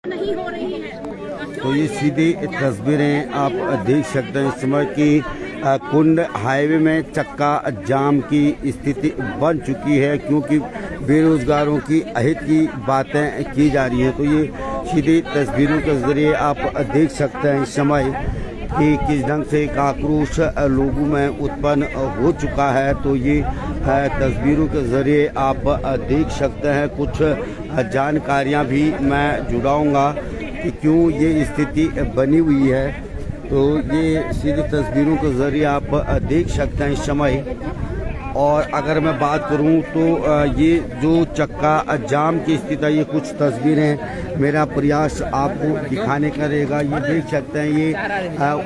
नहीं हो रही है। तो ये सीधी तस्वीरें आप देख सकते हैं इस समय की कुंड हाईवे में चक्का जाम की स्थिति बन चुकी है, क्योंकि बेरोजगारों की अहित की बातें की जा रही हैं। तो ये सीधी तस्वीरों के जरिए आप देख सकते हैं इस समय कि किस ढंग से एक आक्रोश लोगों में उत्पन्न हो चुका है। तो ये तस्वीरों के जरिए आप देख सकते हैं। कुछ जानकारियां भी मैं जुड़ाऊंगा कि क्यों ये स्थिति बनी हुई है। तो ये सीधी तस्वीरों के जरिए आप देख सकते हैं इस समय। और अगर मैं बात करूं तो ये जो चक्का जाम की स्थिति है, ये कुछ तस्वीरें मेरा प्रयास आपको दिखाने का रहेगा। ये देख सकते हैं ये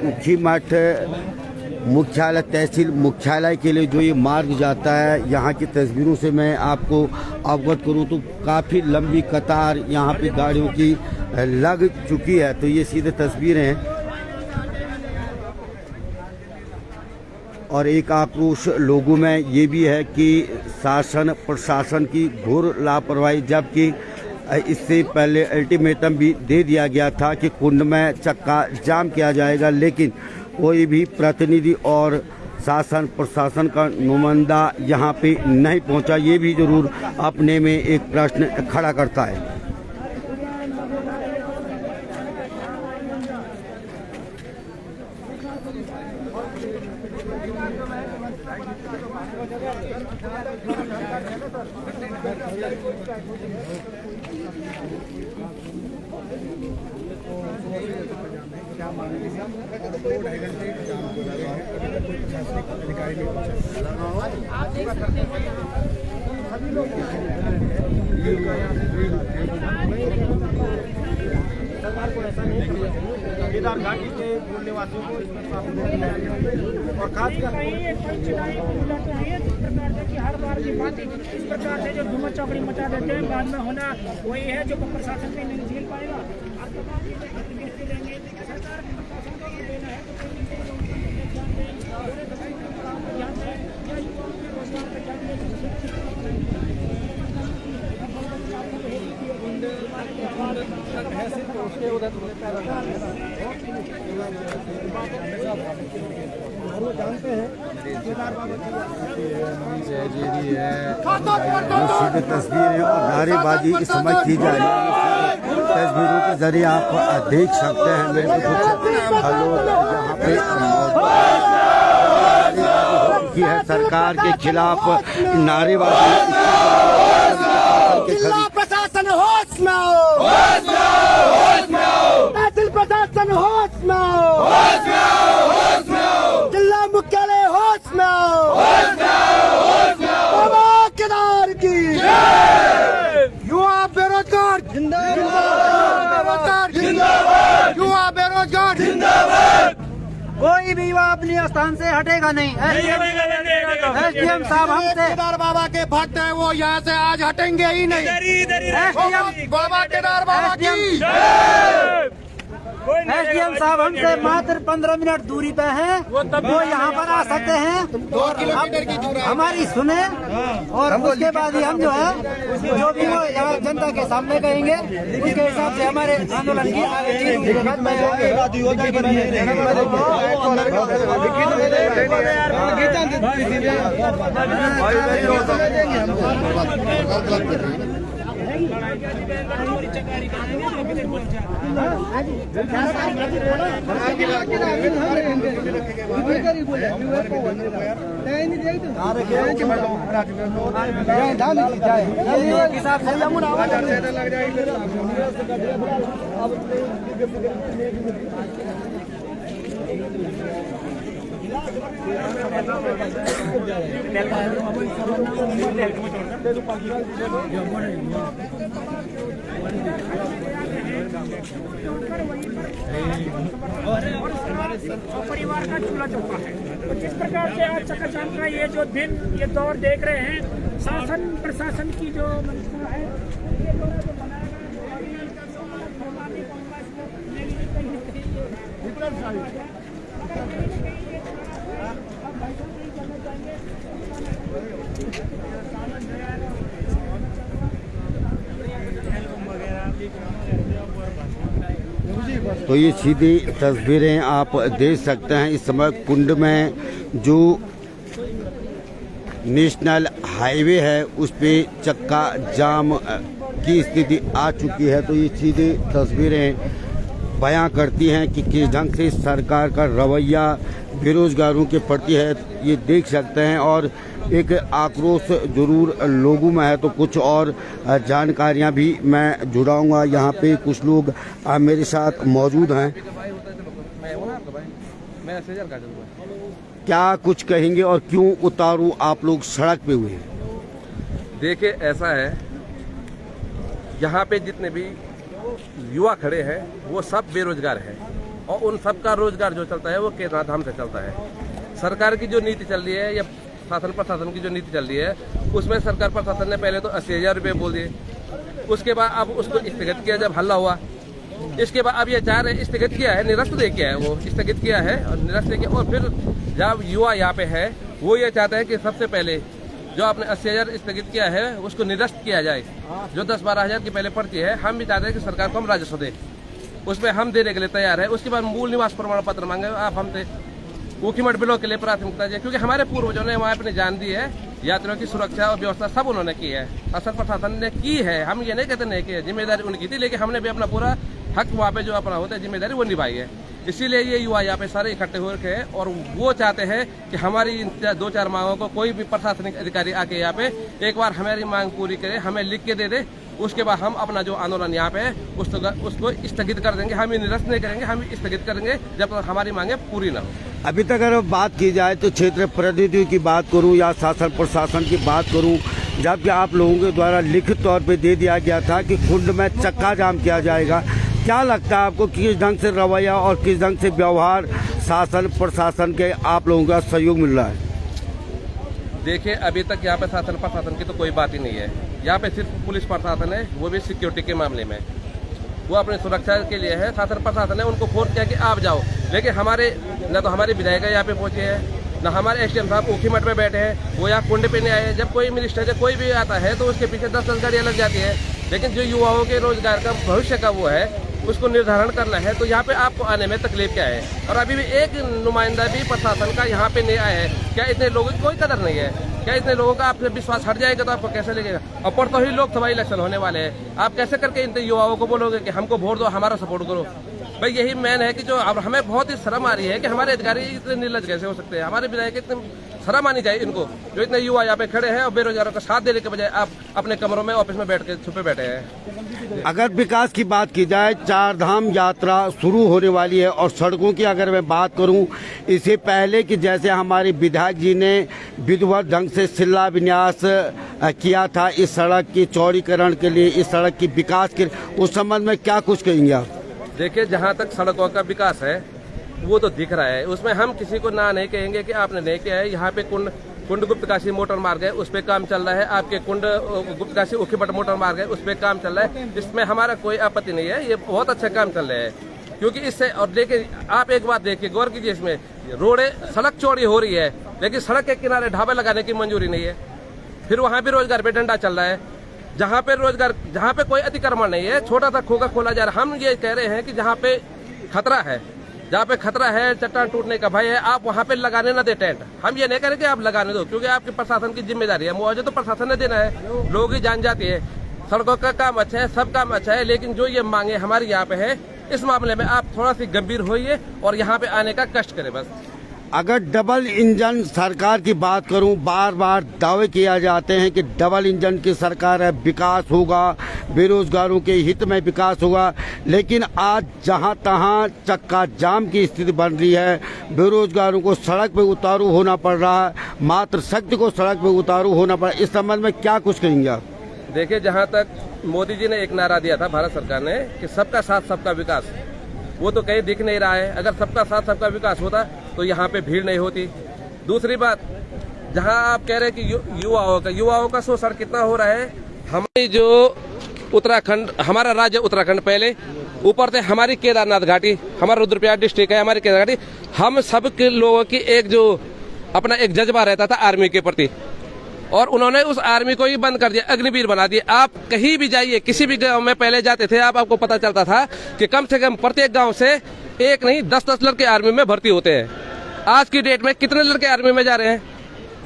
ऊखीमठ मुख्यालय तहसील मुख्यालय के लिए जो ये मार्ग जाता है, यहाँ की तस्वीरों से मैं आपको अवगत करूँ तो काफ़ी लंबी कतार यहाँ पे गाड़ियों की लग चुकी है। तो ये सीधे तस्वीरें हैं और एक आक्रोश लोगों में ये भी है कि शासन प्रशासन की घोर लापरवाही, जबकि इससे पहले अल्टीमेटम भी दे दिया गया था कि कुंड में चक्का जाम किया जाएगा, लेकिन कोई भी प्रतिनिधि और शासन प्रशासन का नुमाइंदा यहाँ पे नहीं पहुँचा। ये भी जरूर अपने में एक प्रश्न खड़ा करता है। सरकार को ऐसा नहीं किया चाहिए। केदार घाटी के मूल निवासियों को और खासकर हर बार की बात इस प्रकार से जो धुआं चौकड़ी मचा देते हैं, बाद में होना वही है जो प्रशासन भी नहीं झेल पाएगा। जानते हैं सीधे तस्वीरें और नारेबाजी इस समय की जा रही है। तस्वीरों के जरिए आप देख सकते हैं मेरे को कुछ लोग यहाँ पे की है सरकार के खिलाफ नारेबाजी। प्रशासन होश में आओ, तहसील प्रशासन होश में आओ, जिला मुख्यालय होश में आओ, बाबा केदार की युवा बेरोजगार जिंदाबाद, युवा बेरोजगार जिंदाबाद। कोई भी युवा अपने स्थान से हटेगा नहीं। एसडीएम साहब हमसे केदार बाबा के भक्त हैं, वो यहाँ से आज हटेंगे ही नहीं। एसडीएम बाबा केदार बाबा की एसडीएम साहब हमसे मात्र 15 मिनट दूरी पे हैं, वो यहाँ पर आ सकते हैं। 2 किलोमीटर की दूरी हमारी सुने और उसके बाद ही हम जो है जो भी वो यहाँ जनता के सामने कहेंगे, उसके हिसाब से हमारे आंदोलन की हिसाब परिवार का चूल्हा चौका है। तो जिस प्रकार से आज चक्काजाम का ये जो दिन ये दौर देख रहे हैं, शासन प्रशासन की जो मंशा है, ये दौर जो बनाएगा तो ये सीधी तस्वीरें आप देख सकते हैं। इस समय कुंड में जो नेशनल हाईवे है उस पे चक्का जाम की स्थिति आ चुकी है। तो ये सीधी तस्वीरें बयां करती हैं कि किस ढंग से सरकार का रवैया बेरोजगारों के प्रति है, ये देख सकते हैं। और एक आक्रोश जरूर लोगों में है। तो कुछ और जानकारियां भी मैं जुड़ाऊंगा। यहाँ पे कुछ लोग मेरे साथ मौजूद हैं। क्या कुछ कहेंगे और क्यों उतारू आप लोग सड़क पे हुए हैं? देखिए, ऐसा है, यहाँ पे जितने भी युवा खड़े हैं वो सब बेरोजगार हैं और उन सब का रोजगार जो चलता है वो केदार धाम से चलता है। सरकार की जो नीति चल रही है या शासन प्रशासन की जो नीति चल रही है उसमें सरकार प्रशासन ने पहले तो 80,000 रुपये बोल दिए, उसके बाद अब उसको स्थगित किया जब हल्ला हुआ। इसके बाद अब ये चाह रहे स्थगित किया है, निरस्त दे किया है, वो स्थगित किया है और निरस्त दे किया। और फिर जब युवा यहाँ पे है वो ये चाहता है कि सबसे पहले जो आपने 80,000 स्थगित किया है उसको निरस्त किया जाए। जो 10-12 हज़ार की पहले पर्ची है, हम भी चाहते हैं कि सरकार को हम राजस्व दे, उसमें हम देने के लिए तैयार है। उसके बाद मूल निवास प्रमाण पत्र मांगे आप हमसे, ऊखीमठ ब्लॉक के लिए प्राथमिकता है, क्योंकि हमारे पूर्वजों ने वहाँ अपनी जान दी है, यात्रियों की सुरक्षा और व्यवस्था सब उन्होंने की है, शासन प्रशासन ने की है। हम ये नहीं कहते नहीं की है, जिम्मेदारी उनकी थी, लेकिन हमने भी अपना पूरा हक वहाँ पे जो अपना होता है जिम्मेदारी वो निभाई है। इसीलिए ये युवा यहाँ पे सारे इकट्ठे हो रखे हैं और वो चाहते हैं कि हमारी इन 2-4 मांगों को कोई भी प्रशासनिक अधिकारी आके यहाँ पे एक बार हमारी मांग पूरी करे, हमें लिख के दे दे, उसके बाद हम अपना जो आंदोलन यहाँ पे उसको स्थगित कर देंगे। हम निरस्त नहीं करेंगे, हम स्थगित करेंगे जब तक हमारी मांगे पूरी ना हो। अभी तक अगर बात की जाए तो क्षेत्र प्रतिनिधियों की बात करूं या शासन प्रशासन की बात करूं, जबकि आप लोगों के द्वारा लिखित तौर पे दे दिया गया था कि कुंड में चक्का जाम किया जाएगा, क्या लगता है आपको किस ढंग से रवैया और किस ढंग से व्यवहार शासन प्रशासन के आप लोगों का सहयोग मिल रहा है? देखिए, अभी तक यहाँ पे शासन प्रशासन की तो कोई बात ही नहीं है। यहाँ पे सिर्फ पुलिस प्रशासन है, वो भी सिक्योरिटी के मामले में, वो अपनी सुरक्षा के लिए है। शासन प्रशासन ने उनको फोर्स किया कि आप जाओ, लेकिन हमारे न तो हमारे विधायक यहाँ पे पहुंचे हैं, न हमारे एसडीएम साहब ऊखीमठ में बैठे हैं, वो यहाँ कुंड पे नहीं आए। जब कोई मिनिस्टर या कोई भी आता है तो उसके पीछे 10-10 गाड़ियाँ लग जाती है, लेकिन जो युवाओं के रोजगार का भविष्य का वो है उसको निर्धारण करना है, तो यहाँ पे आपको आने में तकलीफ क्या है? और अभी भी एक नुमाइंदा भी प्रशासन का यहाँ पे नहीं आया है। क्या इतने लोगों की कोई कदर नहीं है? क्या इतने लोगों का आपसे विश्वास हट जाएगा तो आपको कैसे लगेगा? और परसों ही लोकसभा इलेक्शन होने वाले हैं, आप कैसे करके इन युवाओं को बोलोगे कि हमको वोट दो, हमारा सपोर्ट करो? भाई यही मेन है कि जो अब हमें बहुत ही शर्म आ रही है कि हमारे अधिकारी इतने निर्लज कैसे हो सकते हैं। हमारे विधायक इतने शर्म आनी चाहिए इनको, जो इतने युवा यहाँ पे खड़े हैं और बेरोजगारों का साथ देने के बजाय आप अपने कमरों में ऑफिस में बैठ के छुपे बैठे हैं। अगर विकास की बात की जाए, 4 धाम यात्रा शुरू होने वाली है और सड़कों की अगर मैं बात करूं, इससे पहले कि जैसे हमारे विधायक जी ने विधिवत ढंग से शिला विन्यास किया था इस सड़क की चौड़ीकरण के लिए, इस सड़क की विकास के, उस संबंध में क्या कुछ कहेंगे आप? देखिए, जहाँ तक सड़कों का विकास है वो तो दिख रहा है, उसमें हम किसी को ना नहीं कहेंगे कि आपने नहीं किया है। यहाँ पे कुंड गुप्तकाशी मोटर मार्ग है, उस पे काम चल रहा है। आपके कुंड गुप्तकाशी ऊखीमठ मोटर मार्ग है, उस पे काम चल रहा है। इसमें हमारा कोई आपत्ति नहीं है, ये बहुत अच्छा काम चल रहा है। क्योंकि इससे, और देखिए आप एक बात देखिए, गौर कीजिए, इसमें रोडे सड़क चौड़ी हो रही है लेकिन सड़क के किनारे ढाबे लगाने की मंजूरी नहीं है। फिर वहाँ भी रोजगार पे डंडा चल रहा है, जहाँ पे कोई अतिक्रमण नहीं है, छोटा सा खोखा खोला जा रहा है। हम ये कह रहे हैं कि जहाँ पे खतरा है, चट्टान टूटने का भय है, आप वहाँ पे लगाने ना दे टेंट। हम ये नहीं कह रहे कि आप लगाने दो, क्योंकि आपकी प्रशासन की जिम्मेदारी है, मुआवजा तो प्रशासन ने देना है। लोगों की जान जाती है, सड़कों का काम अच्छा है, सब काम अच्छा है, लेकिन जो ये मांगे हमारी यहाँ पे है, इस मामले में आप थोड़ा सी गंभीर होइए और यहाँ पे आने का कष्ट करें बस। अगर डबल इंजन सरकार की बात करूं, बार बार दावे किया जाते हैं कि डबल इंजन की सरकार है, विकास होगा, बेरोजगारों के हित में विकास होगा, लेकिन आज जहां तहां चक्का जाम की स्थिति बन रही है, बेरोजगारों को सड़क पे उतारू होना पड़ रहा है, मात्र शक्ति को सड़क पे उतारू होना पड़ा। इस संबंध में क्या कुछ कहेंगे आप? देखिए, जहाँ तक मोदी जी ने एक नारा दिया था भारत सरकार ने कि सबका साथ सबका विकास, वो तो कहीं दिख नहीं रहा है। अगर सबका साथ सबका विकास होता तो यहाँ पे भीड़ नहीं होती। दूसरी बात, जहाँ आप कह रहे हैं कि युवाओं का शोषण कितना हो रहा है, हमारी जो उत्तराखंड, हमारा राज्य उत्तराखंड, पहले ऊपर से हमारी केदारनाथ घाटी, हमारा रुद्रप्रयाग डिस्ट्रिक्ट है, हमारी केदार घाटी, हम सब के लोगों की एक जो अपना एक जज्बा रहता था आर्मी के प्रति, और उन्होंने उस आर्मी को ही बंद कर दिया, अग्निवीर बना दिया। आप कहीं भी जाइए, किसी भी गांव में पहले जाते थे आपको पता चलता था कि कम से कम प्रत्येक गांव से एक नहीं 10-10 लड़के आर्मी में भर्ती होते हैं। आज की डेट में कितने लड़के आर्मी में जा रहे हैं?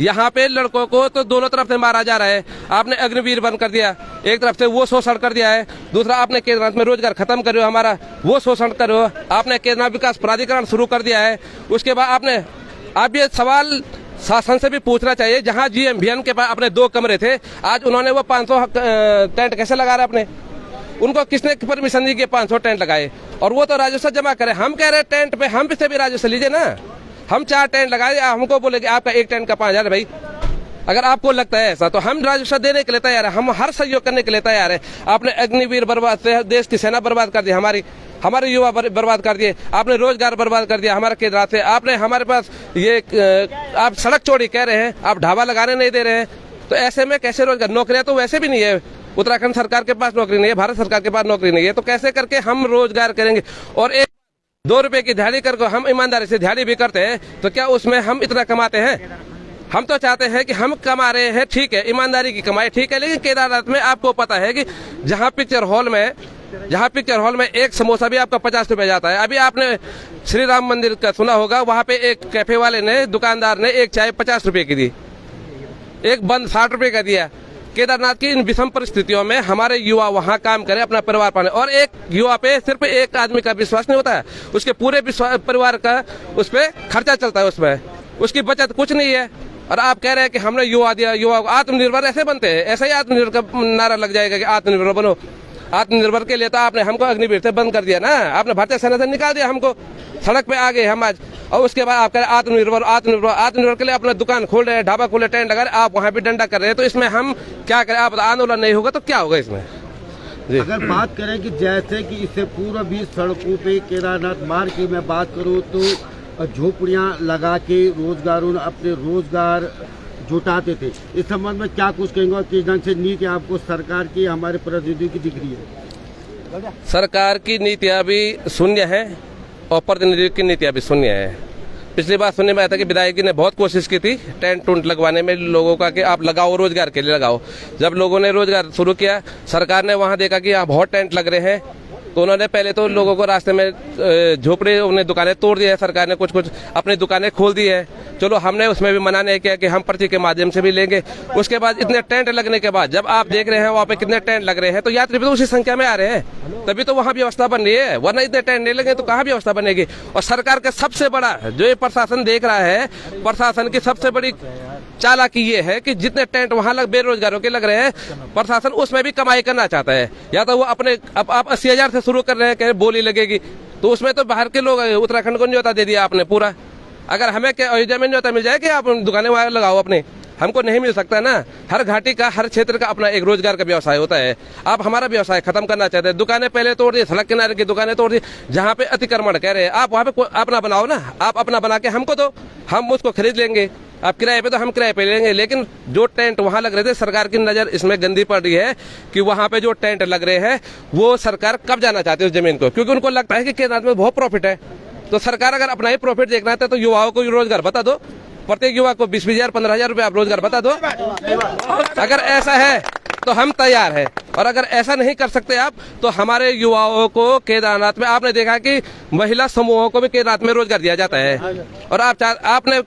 यहाँ पे लड़कों को तो दोनों तरफ से मारा जा रहा है। आपने अग्निवीर बंद कर दिया, एक तरफ से वो शोषण कर दिया है, दूसरा आपने केदारनाथ में रोजगार खत्म करो हमारा, वो शोषण करो। आपने केदारनाथ विकास प्राधिकरण शुरू कर दिया है। उसके बाद आप ये सवाल शासन से भी पूछना चाहिए, जहाँ GMVN के पास अपने 2 कमरे थे, आज उन्होंने वो 500 टेंट कैसे लगा रहे अपने? उनको किसने परमिशन दी कि 500 टेंट लगाए? और वो तो राजस्व जमा करे। हम कह रहे टेंट पे हम से भी राजस्व लीजिए ना। हम 4 टेंट लगाए, हमको बोले कि आपका एक टेंट का 5,000 है भाई। अगर आपको लगता है ऐसा तो हम राजस्व देने के लिए तैयार है, हम हर सहयोग करने के लिए तैयार है। आपने अग्निवीर बर्बाद, देश की सेना बर्बाद कर दी, हमारे युवा बर्बाद कर दिए, आपने रोजगार बर्बाद कर दिया हमारे केदारनाथ से। आपने हमारे पास ये आप सड़क चौड़ी कह रहे हैं, आप ढाबा लगाने नहीं दे रहे हैं, तो ऐसे में कैसे रोजगार? नौकरियां तो वैसे भी नहीं है, उत्तराखंड सरकार के पास नौकरी नहीं है, भारत सरकार के पास नौकरी नहीं है, तो कैसे करके हम रोजगार करेंगे? और 1-2 रुपए की दिहाड़ी करके हम ईमानदारी से दिहाड़ी भी करते हैं, तो क्या उसमें हम इतना कमाते हैं? हम तो चाहते हैं कि हम कमा रहे हैं, ठीक है, ईमानदारी की कमाई ठीक है, लेकिन केदारनाथ में आपको पता है कि जहाँ पिक्चर हॉल में एक समोसा भी आपका 50 रुपए जाता है। अभी आपने श्री राम मंदिर का सुना होगा, वहाँ पे एक कैफे वाले ने, दुकानदार ने एक चाय 50 रुपए की दी, एक बंद 60 रुपए का दिया। केदारनाथ की इन विषम परिस्थितियों में हमारे युवा वहाँ काम करें, अपना परिवार पाले। और एक युवा पे सिर्फ एक आदमी का विश्वास नहीं होता है, उसके पूरे परिवार का उस पर खर्चा चलता है, उसमें उसकी बचत कुछ नहीं है। और आप कह रहे हैं कि हमने युवा दिया, युवा आत्मनिर्भर ऐसे बनते हैं, ऐसा ही आत्मनिर्भर का नारा लग जाएगा कि आत्मनिर्भर बनो। आत्मनिर्भर के लिए तो आपने हमको अग्निवीर से बंद कर दिया ना, आपने भारतीय सेना से निकाल दिया, हमको सड़क पे आ गए हम आज। और उसके बाद आप कह रहे हैं आत्मनिर्भर के लिए अपना दुकान खोल रहे हैं, ढाबा खोले, टेंट लगा रहे, आप वहाँ भी डंडा कर रहे हैं। तो इसमें हम क्या करें? आप आंदोलन नहीं होगा तो क्या होगा इसमें? अगर बात करें कि जैसे कि इससे पूर्व भी सड़कों पे केदारनाथ मार्ग की मैं बात करूँ तो झोपड़ियाँ लगा के रोजगारों अपने रोजगार जुटाते थे। इस संबंध में क्या कुछ कहेंगे और किस ढंग से नीति आपको सरकार की, हमारे प्रतिनिधियों की दिख रही है? सरकार की नीतियाँ भी शून्य है और प्रतिनिधियों की नीतियाँ भी शून्य है। पिछली बार सुनने में आया था कि विधायक जी ने बहुत कोशिश की थी टेंट टूंट लगवाने में लोगों का, कि आप लगाओ, रोजगार के लिए लगाओ। जब लोगों ने रोजगार शुरू किया, सरकार ने वहाँ देखा कि यहाँ बहुत टेंट लग रहे हैं, तो उन्होंने पहले तो लोगों को रास्ते में झोपड़े, उन्हें दुकानें तोड़ दी है, सरकार ने कुछ अपनी दुकानें खोल दी है। चलो हमने उसमें भी मना नहीं किया कि हम पर्ची के माध्यम से भी लेंगे। उसके बाद इतने टेंट लगने के बाद जब आप देख रहे हैं वहाँ पे कितने टेंट लग रहे हैं, तो यात्री भी तो उसी संख्या में आ रहे हैं, तभी तो वहाँ व्यवस्था बन रही है, वरना इतने टेंट नहीं लगे तो कहाँ व्यवस्था बनेगी। और सरकार का सबसे बड़ा जो ये प्रशासन देख रहा है, प्रशासन की सबसे बड़ी चालाकी ये है कि जितने टेंट वहाँ बेरोजगारों के लग रहे हैं, प्रशासन उसमें भी कमाई करना चाहता है। या तो वो अपने आप 80,000 से शुरू कर रहे हैं, कह बोली लगेगी, तो उसमें तो बाहर के लोग, उत्तराखंड को न्योता दे दिया आपने पूरा। अगर हमें क्या अयोध्या में न्योता मिल जाए कि आप दुकानें वहाँ लगाओ अपने, हमको नहीं मिल सकता ना। हर घाटी का, हर क्षेत्र का अपना एक रोजगार का व्यवसाय होता है। आप हमारा व्यवसाय खत्म करना चाहते हैं, दुकानें पहले तोड़ दी, सड़क किनारे की दुकानें तोड़ दी, जहाँ पे अतिक्रमण कह रहे हैं, आप वहाँ पे अपना बनाओ ना, आप अपना बना के हमको दो, हम उसको खरीद लेंगे। आप किराए पे तो हम किराए पे लेंगे, लेकिन जो टेंट वहाँ लग रहे थे, सरकार की नजर इसमें गंदी पड़ रही है कि वहाँ पे जो टेंट लग रहे हैं वो सरकार कब जाना चाहती है उस जमीन को, क्योंकि उनको लगता है कि केदारनाथ में बहुत प्रॉफिट है। तो सरकार अगर अपना ही प्रॉफिट देखना है तो युवाओं को रोजगार बता दो, प्रत्येक युवा को 20,000 15,000 रुपए आप रोजगार बता दो। अगर ऐसा है तो हम तैयार है, और अगर ऐसा नहीं कर सकते आप तो हमारे युवाओं को केदारनाथ में, आपने देखा कि महिला समूहों को भी केदारनाथ में रोजगार दिया जाता है। और आपने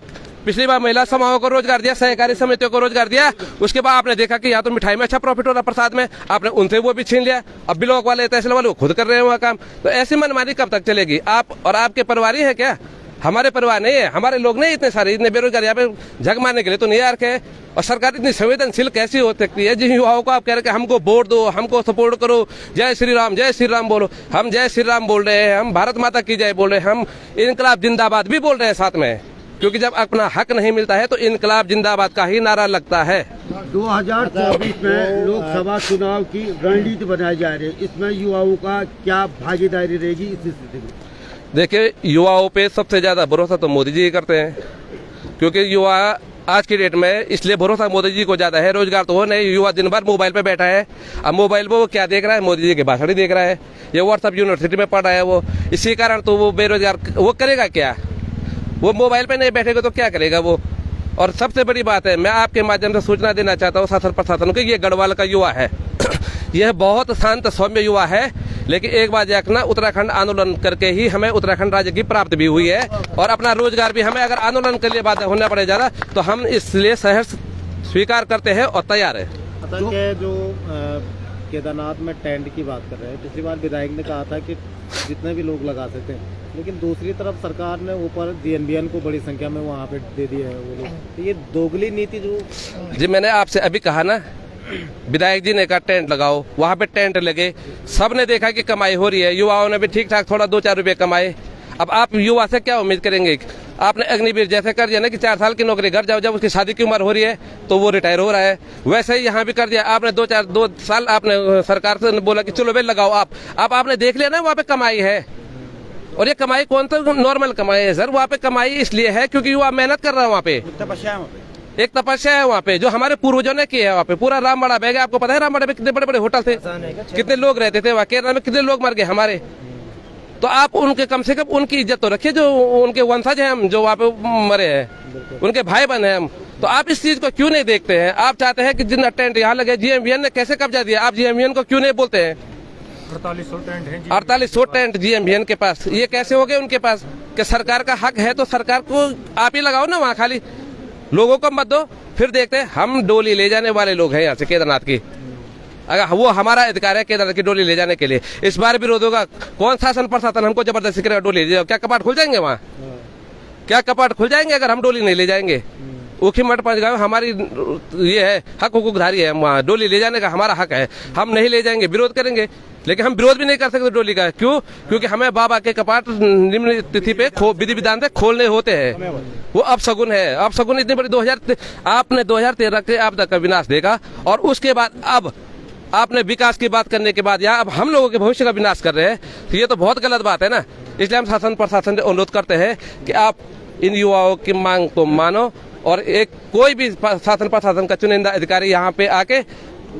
पिछली बार महिला समूहों को रोजगार दिया, सहकारी समितियों को रोजगार दिया, उसके बाद आपने देखा कि यहाँ तो मिठाई में अच्छा प्रॉफिट हो रहा, प्रसाद में, आपने उनसे वो भी छीन लिया। अब ब्लॉक वाले, तहसील वाले खुद कर रहे हैं वहाँ काम। तो ऐसी मनमानी कब तक चलेगी? आप और आपके परिवार ही है क्या? हमारे परिवार नहीं है, हमारे लोग नहीं इतने सारे, इतने बेरोजगार यहाँ पे झक मारने के लिए तो नहीं आ रखे। और सरकार इतनी संवेदनशील कैसी हो सकती है जिन युवाओं को आप कह रहे हैं हमको वोट दो, हमको सपोर्ट करो, जय श्री राम बोलो। हम जय श्री राम बोल रहे हैं, हम भारत माता की जय बोल रहे हैं, हम इनकलाब जिंदाबाद भी बोल रहे हैं साथ में, क्योंकि जब अपना हक नहीं मिलता है तो इनकलाब जिंदाबाद का ही नारा लगता है। 2024 में लोकसभा चुनाव की रणनीति बनाई जा रही है, इसमें युवाओं का क्या भागीदारी रहेगी इस स्थिति में? देखिए, युवाओं पे सबसे ज्यादा भरोसा तो मोदी जी करते हैं, क्योंकि युवा आज की डेट में इसलिए भरोसा मोदी जी को ज्यादा है। रोजगार तो हो नहीं, युवा दिन भर मोबाइल पे बैठा है। अब मोबाइल पे वो क्या देख रहा है? मोदी जी के भाषण ही देख रहा है, ये व्हाट्सएप यूनिवर्सिटी में पढ़ रहा है वो। इसी कारण तो वो बेरोजगार, वो करेगा क्या? वो मोबाइल पे नहीं बैठेगा तो क्या करेगा वो? और सबसे बड़ी बात है, मैं आपके माध्यम से सूचना देना चाहता हूँ शासन प्रशासन को, ये गढ़वाल का युवा है यह बहुत शांत सौम्य युवा है, लेकिन एक बात देखना, उत्तराखंड आंदोलन करके ही हमें उत्तराखंड राज्य की प्राप्ति भी हुई है और अपना रोजगार भी हमें अगर आंदोलन के लिए बाध्य होना पड़े ज़्यादा तो हम इसलिए सहर्ष स्वीकार करते हैं और तैयार है। जो केदारनाथ में टेंट की बात कर रहे हैं, पिछली बार विधायक ने कहा था कि जितने भी लोग लगा सकते हैं, लेकिन दूसरी तरफ सरकार ने ऊपर GNBN को बड़ी संख्या में वहाँ पे दे दिया है वो लोग, तो ये दोगली नीति जो जी मैंने आपसे अभी कहा ना, विधायक जी ने कहा टेंट लगाओ, वहाँ पे टेंट लगे, सबने देखा कि कमाई हो रही है, युवाओं ने भी ठीक ठाक थोड़ा 2-4 रुपए कमाए। अब आप युवा से क्या उम्मीद करेंगे? आपने अग्निवीर जैसे कर दिया ना कि 4 साल की नौकरी घर जाओ, जब उसकी शादी की उम्र हो रही है तो वो रिटायर हो रहा है, वैसे ही यहाँ भी कर दिया आपने। 2 साल आपने सरकार से बोला कि चलो वे लगाओ आप आपने देख लिया ना वहाँ पे कमाई है, और ये कमाई कौन सा नॉर्मल कमाई है सर, वहाँ पे कमाई इसलिए है क्योंकि युवा मेहनत कर रहा है वहाँ पे, एक तपस्या है वहाँ पे जो हमारे पूर्वजों ने की है। वहाँ पे पूरा रामबाड़ा बह गया, आपको पता है रामबाड़ा में कितने बड़े बड़े होटल थे, कितने लोग रहते थे वहाँ, केरला में कितने लोग मर गए हमारे। तो आप उनके कम से कम उनकी इज्जत तो रखिए, जो उनके वंशज हैं हम, जो वहाँ पे मरे हैं, उनके भाई बहन हैं हम। तो आप इस चीज को क्यों नहीं देखते हैं? आप चाहते हैं कि जिन टेंट यहाँ लगे, GNBN ने कैसे कब्जा दिया, आप GNBN को क्यों नहीं बोलते हैं? 4800 टेंट हैं, 4800 टेंट GNBN के पास, ये कैसे हो गए उनके पास? कि सरकार का हक है तो सरकार को आप ही लगाओ ना वहाँ, खाली लोगों को मत दो। फिर देखते हैं, हम डोली ले जाने वाले लोग हैं यहाँ से केदारनाथ की, अगर वो हमारा अधिकार है केदारनाथ की डोली ले जाने के लिए। इस बार विरोध होगा, कौन शासन प्रशासन हमको जबरदस्ती करेगा डोली ले जाओ? क्या कपाट खुल जाएंगे वहाँ? क्या कपाट खुल जाएंगे अगर हम डोली नहीं ले जाएंगे? ऊखी मठ पहुंच गए, हमारी ये है हक हुकूकधारी है, वहाँ डोली ले जाने का हमारा हक है, हम नहीं ले जाएंगे, विरोध करेंगे। लेकिन हम विरोध भी नहीं कर सकते डोली का, क्यों? क्योंकि हमें बाबा के कपाट निम्न तिथि पे विधि विधान से खोलने होते हैं, वो अपशगुन है। अपशगुन इतनी बड़ी आपने 2013 के आपदा का विनाश देखा, और उसके बाद अब आपने विकास की बात करने के बाद या अब हम लोगों के भविष्य का विनाश कर रहे हैं, तो ये तो बहुत गलत बात है ना। इसलिए हम शासन प्रशासन से अनुरोध करते हैं कि आप इन युवाओं की मांग को मानो, और एक कोई भी शासन प्रशासन का चुनिंदा अधिकारी यहाँ पे आके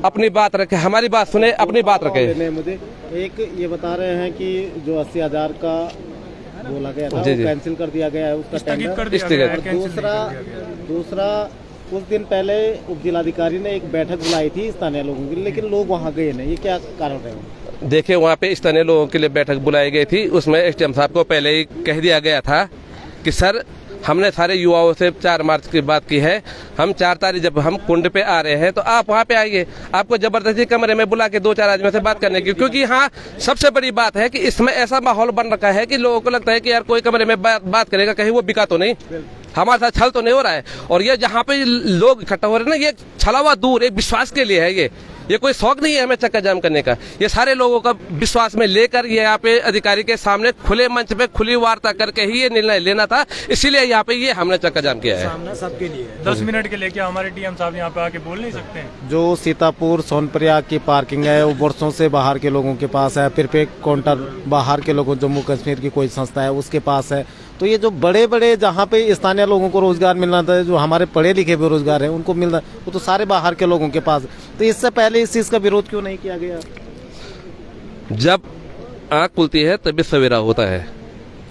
अपनी बात रखे, हमारी बात सुने, अपनी बात रखे। मुझे एक ये बता रहे हैं कि जो 80,000 का बोला गया था वो कैंसिल कर दिया गया है, उसका टेंडर। दूसरा कुछ दिन पहले उप जिलाधिकारी ने एक बैठक बुलाई थी स्थानीय लोगों के लिए, लेकिन लोग वहाँ गए नहीं, ये क्या कारण रहे? देखिए, वहाँ पे स्थानीय लोगों के लिए बैठक बुलाई गई थी, उसमें SDM साहब को पहले ही कह दिया गया था कि सर हमने सारे युवाओं से 4 मार्च की बात की है, हम 4 तारीख जब हम कुंड पे आ रहे हैं तो आप वहाँ पे आइए। आपको जबरदस्ती कमरे में बुला के 2-4 आदमियों से बात करने की, क्योंकि हाँ सबसे बड़ी बात है कि इसमें ऐसा माहौल बन रखा है कि लोगों को लगता है कि यार कोई कमरे में बात करेगा, कहीं वो बिका तो नहीं, हमारे साथ छल तो नहीं हो रहा है। और ये जहाँ पे लोग इकट्ठा हो रहे हैं ना, ये छला हुआ दूर एक विश्वास के लिए है, ये कोई शौक नहीं है हमें चक्का जाम करने का, ये सारे लोगों का विश्वास में लेकर ये यहाँ पे अधिकारी के सामने खुले मंच पे खुली वार्ता करके ही ये निर्णय लेना था, इसीलिए यहाँ पे ये हमने चक्का जाम किया है। सबके लिए 10 मिनट के लिए क्या हमारे DM साहब यहाँ पे आके बोल नहीं सकते हैं? जो सीतापुर सोनप्रयाग की पार्किंग है वो वर्षों से बाहर के लोगों के पास है, फिर पे काउंटर बाहर के लोगों, जम्मू कश्मीर की कोई संस्था है उसके पास है। तो ये जो बड़े बड़े जहाँ पे स्थानीय लोगों को रोजगार मिलना था, जो हमारे पढ़े लिखे बेरोजगार हैं उनको मिलना, वो तो सारे बाहर के लोगों के पास। तो इससे पहले इस चीज का विरोध क्यों नहीं किया गया? जब आँख खुलती है तभी सवेरा होता है।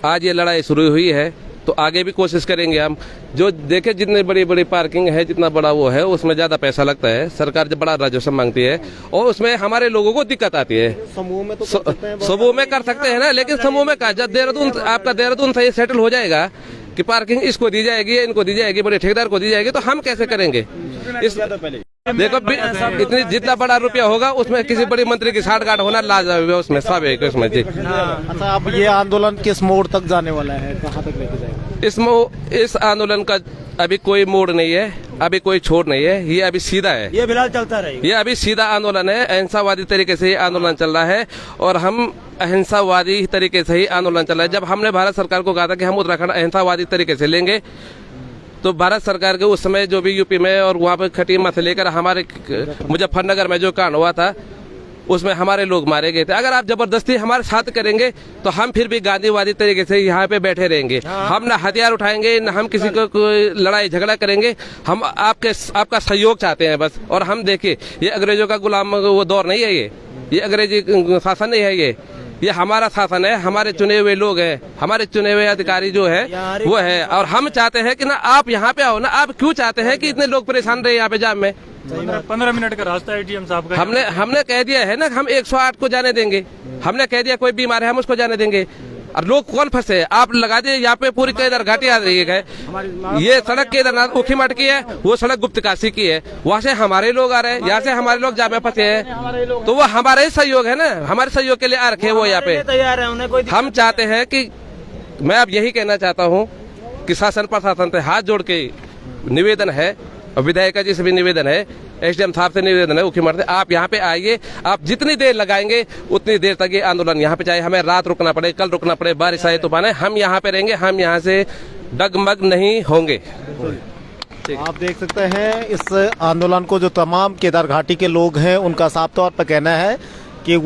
आज ये लड़ाई शुरू हुई है तो आगे भी कोशिश करेंगे हम। जो देखे जितनी बड़ी बड़ी पार्किंग है, जितना बड़ा वो है, उसमें ज्यादा पैसा लगता है, सरकार जब बड़ा राजस्व मांगती है और उसमें हमारे लोगों को दिक्कत आती है। समूह में तो समूह में कर सकते हैं ना, लेकिन समूह में का जब देहरादून आपका देहरादून से सेटल हो जाएगा कि पार्किंग इसको दी जाएगी, इनको दी जाएगी, बड़े ठेकेदार को दी जाएगी, तो हम कैसे करेंगे? देखो इतनी जितना बड़ा रुपया होगा उसमें किसी बड़ी मंत्री की साठगांठ होना लाजवाब है, उसमें सब है उसमें जी। अच्छा, अब ये आंदोलन किस मोड़ तक जाने वाला है, कहाँ तक लेके जाएगा? इस आंदोलन का अभी कोई मोड़ नहीं है, अभी कोई छोड़ नहीं है, ये अभी सीधा है, ये फिलहाल चलता रहेगा। ये अभी सीधा आंदोलन है, अहिंसावादी तरीके से ही आंदोलन चल रहा है और हम अहिंसावादी तरीके से ही आंदोलन चल रहा है। जब हमने भारत सरकार को कहा था कि हम उत्तराखंड अहिंसावादी तरीके से लेंगे, तो भारत सरकार के उस समय जो भी यूपी में और वहाँ पे खटीमा से लेकर हमारे मुजफ्फरनगर में जो कांड हुआ था उसमें हमारे लोग मारे गए थे। अगर आप जबरदस्ती हमारे साथ करेंगे तो हम फिर भी गांधीवादी तरीके से यहाँ पे बैठे रहेंगे। हम न हथियार उठाएंगे, न हम किसी को कोई लड़ाई झगड़ा करेंगे, हम आपका सहयोग चाहते हैं बस। और हम देखिए, ये अंग्रेजों का गुलाम वो दौर नहीं है, ये अंग्रेजी शासन नहीं है, ये हमारा शासन है, हमारे चुने हुए लोग हैं, हमारे चुने हुए अधिकारी जो है वो है। और हम चाहते हैं कि ना आप यहाँ पे आओ ना। आप क्यों चाहते हैं कि इतने लोग परेशान रहे यहाँ पे जाम में? 15 मिनट का रास्ता है डीएम साहब का। हमने कह दिया है ना, हम 108 को जाने देंगे। हमने कह दिया कोई बीमार है हम उसको जाने देंगे। और लोग कौन फंसे? आप लगा दिए यहाँ पे पूरी केदार घाटी आ रही है। ये सड़क केदारनाथ ऊखीमठ की है, वो सड़क गुप्तकाशी की है। वहाँ से हमारे लोग आ रहे हैं, यहाँ से हमारे लोग जाम में फंसे हैं। तो वो हमारा ही सहयोग है ना, हमारे सहयोग के लिए आ रखे हैं वो यहाँ पे। तैयार है उन्हें कोई। हम चाहते हैं कि मैं अब यही कहना चाहता हूँ कि शासन प्रशासन से हाथ जोड़ के निवेदन है, और विधायक जी से भी निवेदन है, एसडीएम साहब से निवेदन है ऊखीमठ से, आप यहाँ पे आइए। आप जितनी देर लगाएंगे उतनी देर तक ये आंदोलन यहाँ पे, चाहे हमें रात रुकना पड़े, कल रुकना पड़े, बारिश आए तूफान आए, हम यहाँ पे रहेंगे। हम यहाँ से डगमग नहीं होंगे। आप देख सकते हैं इस आंदोलन को जो तमाम केदार घाटी के लोग हैं उनका साफ तौर पर कहना है कि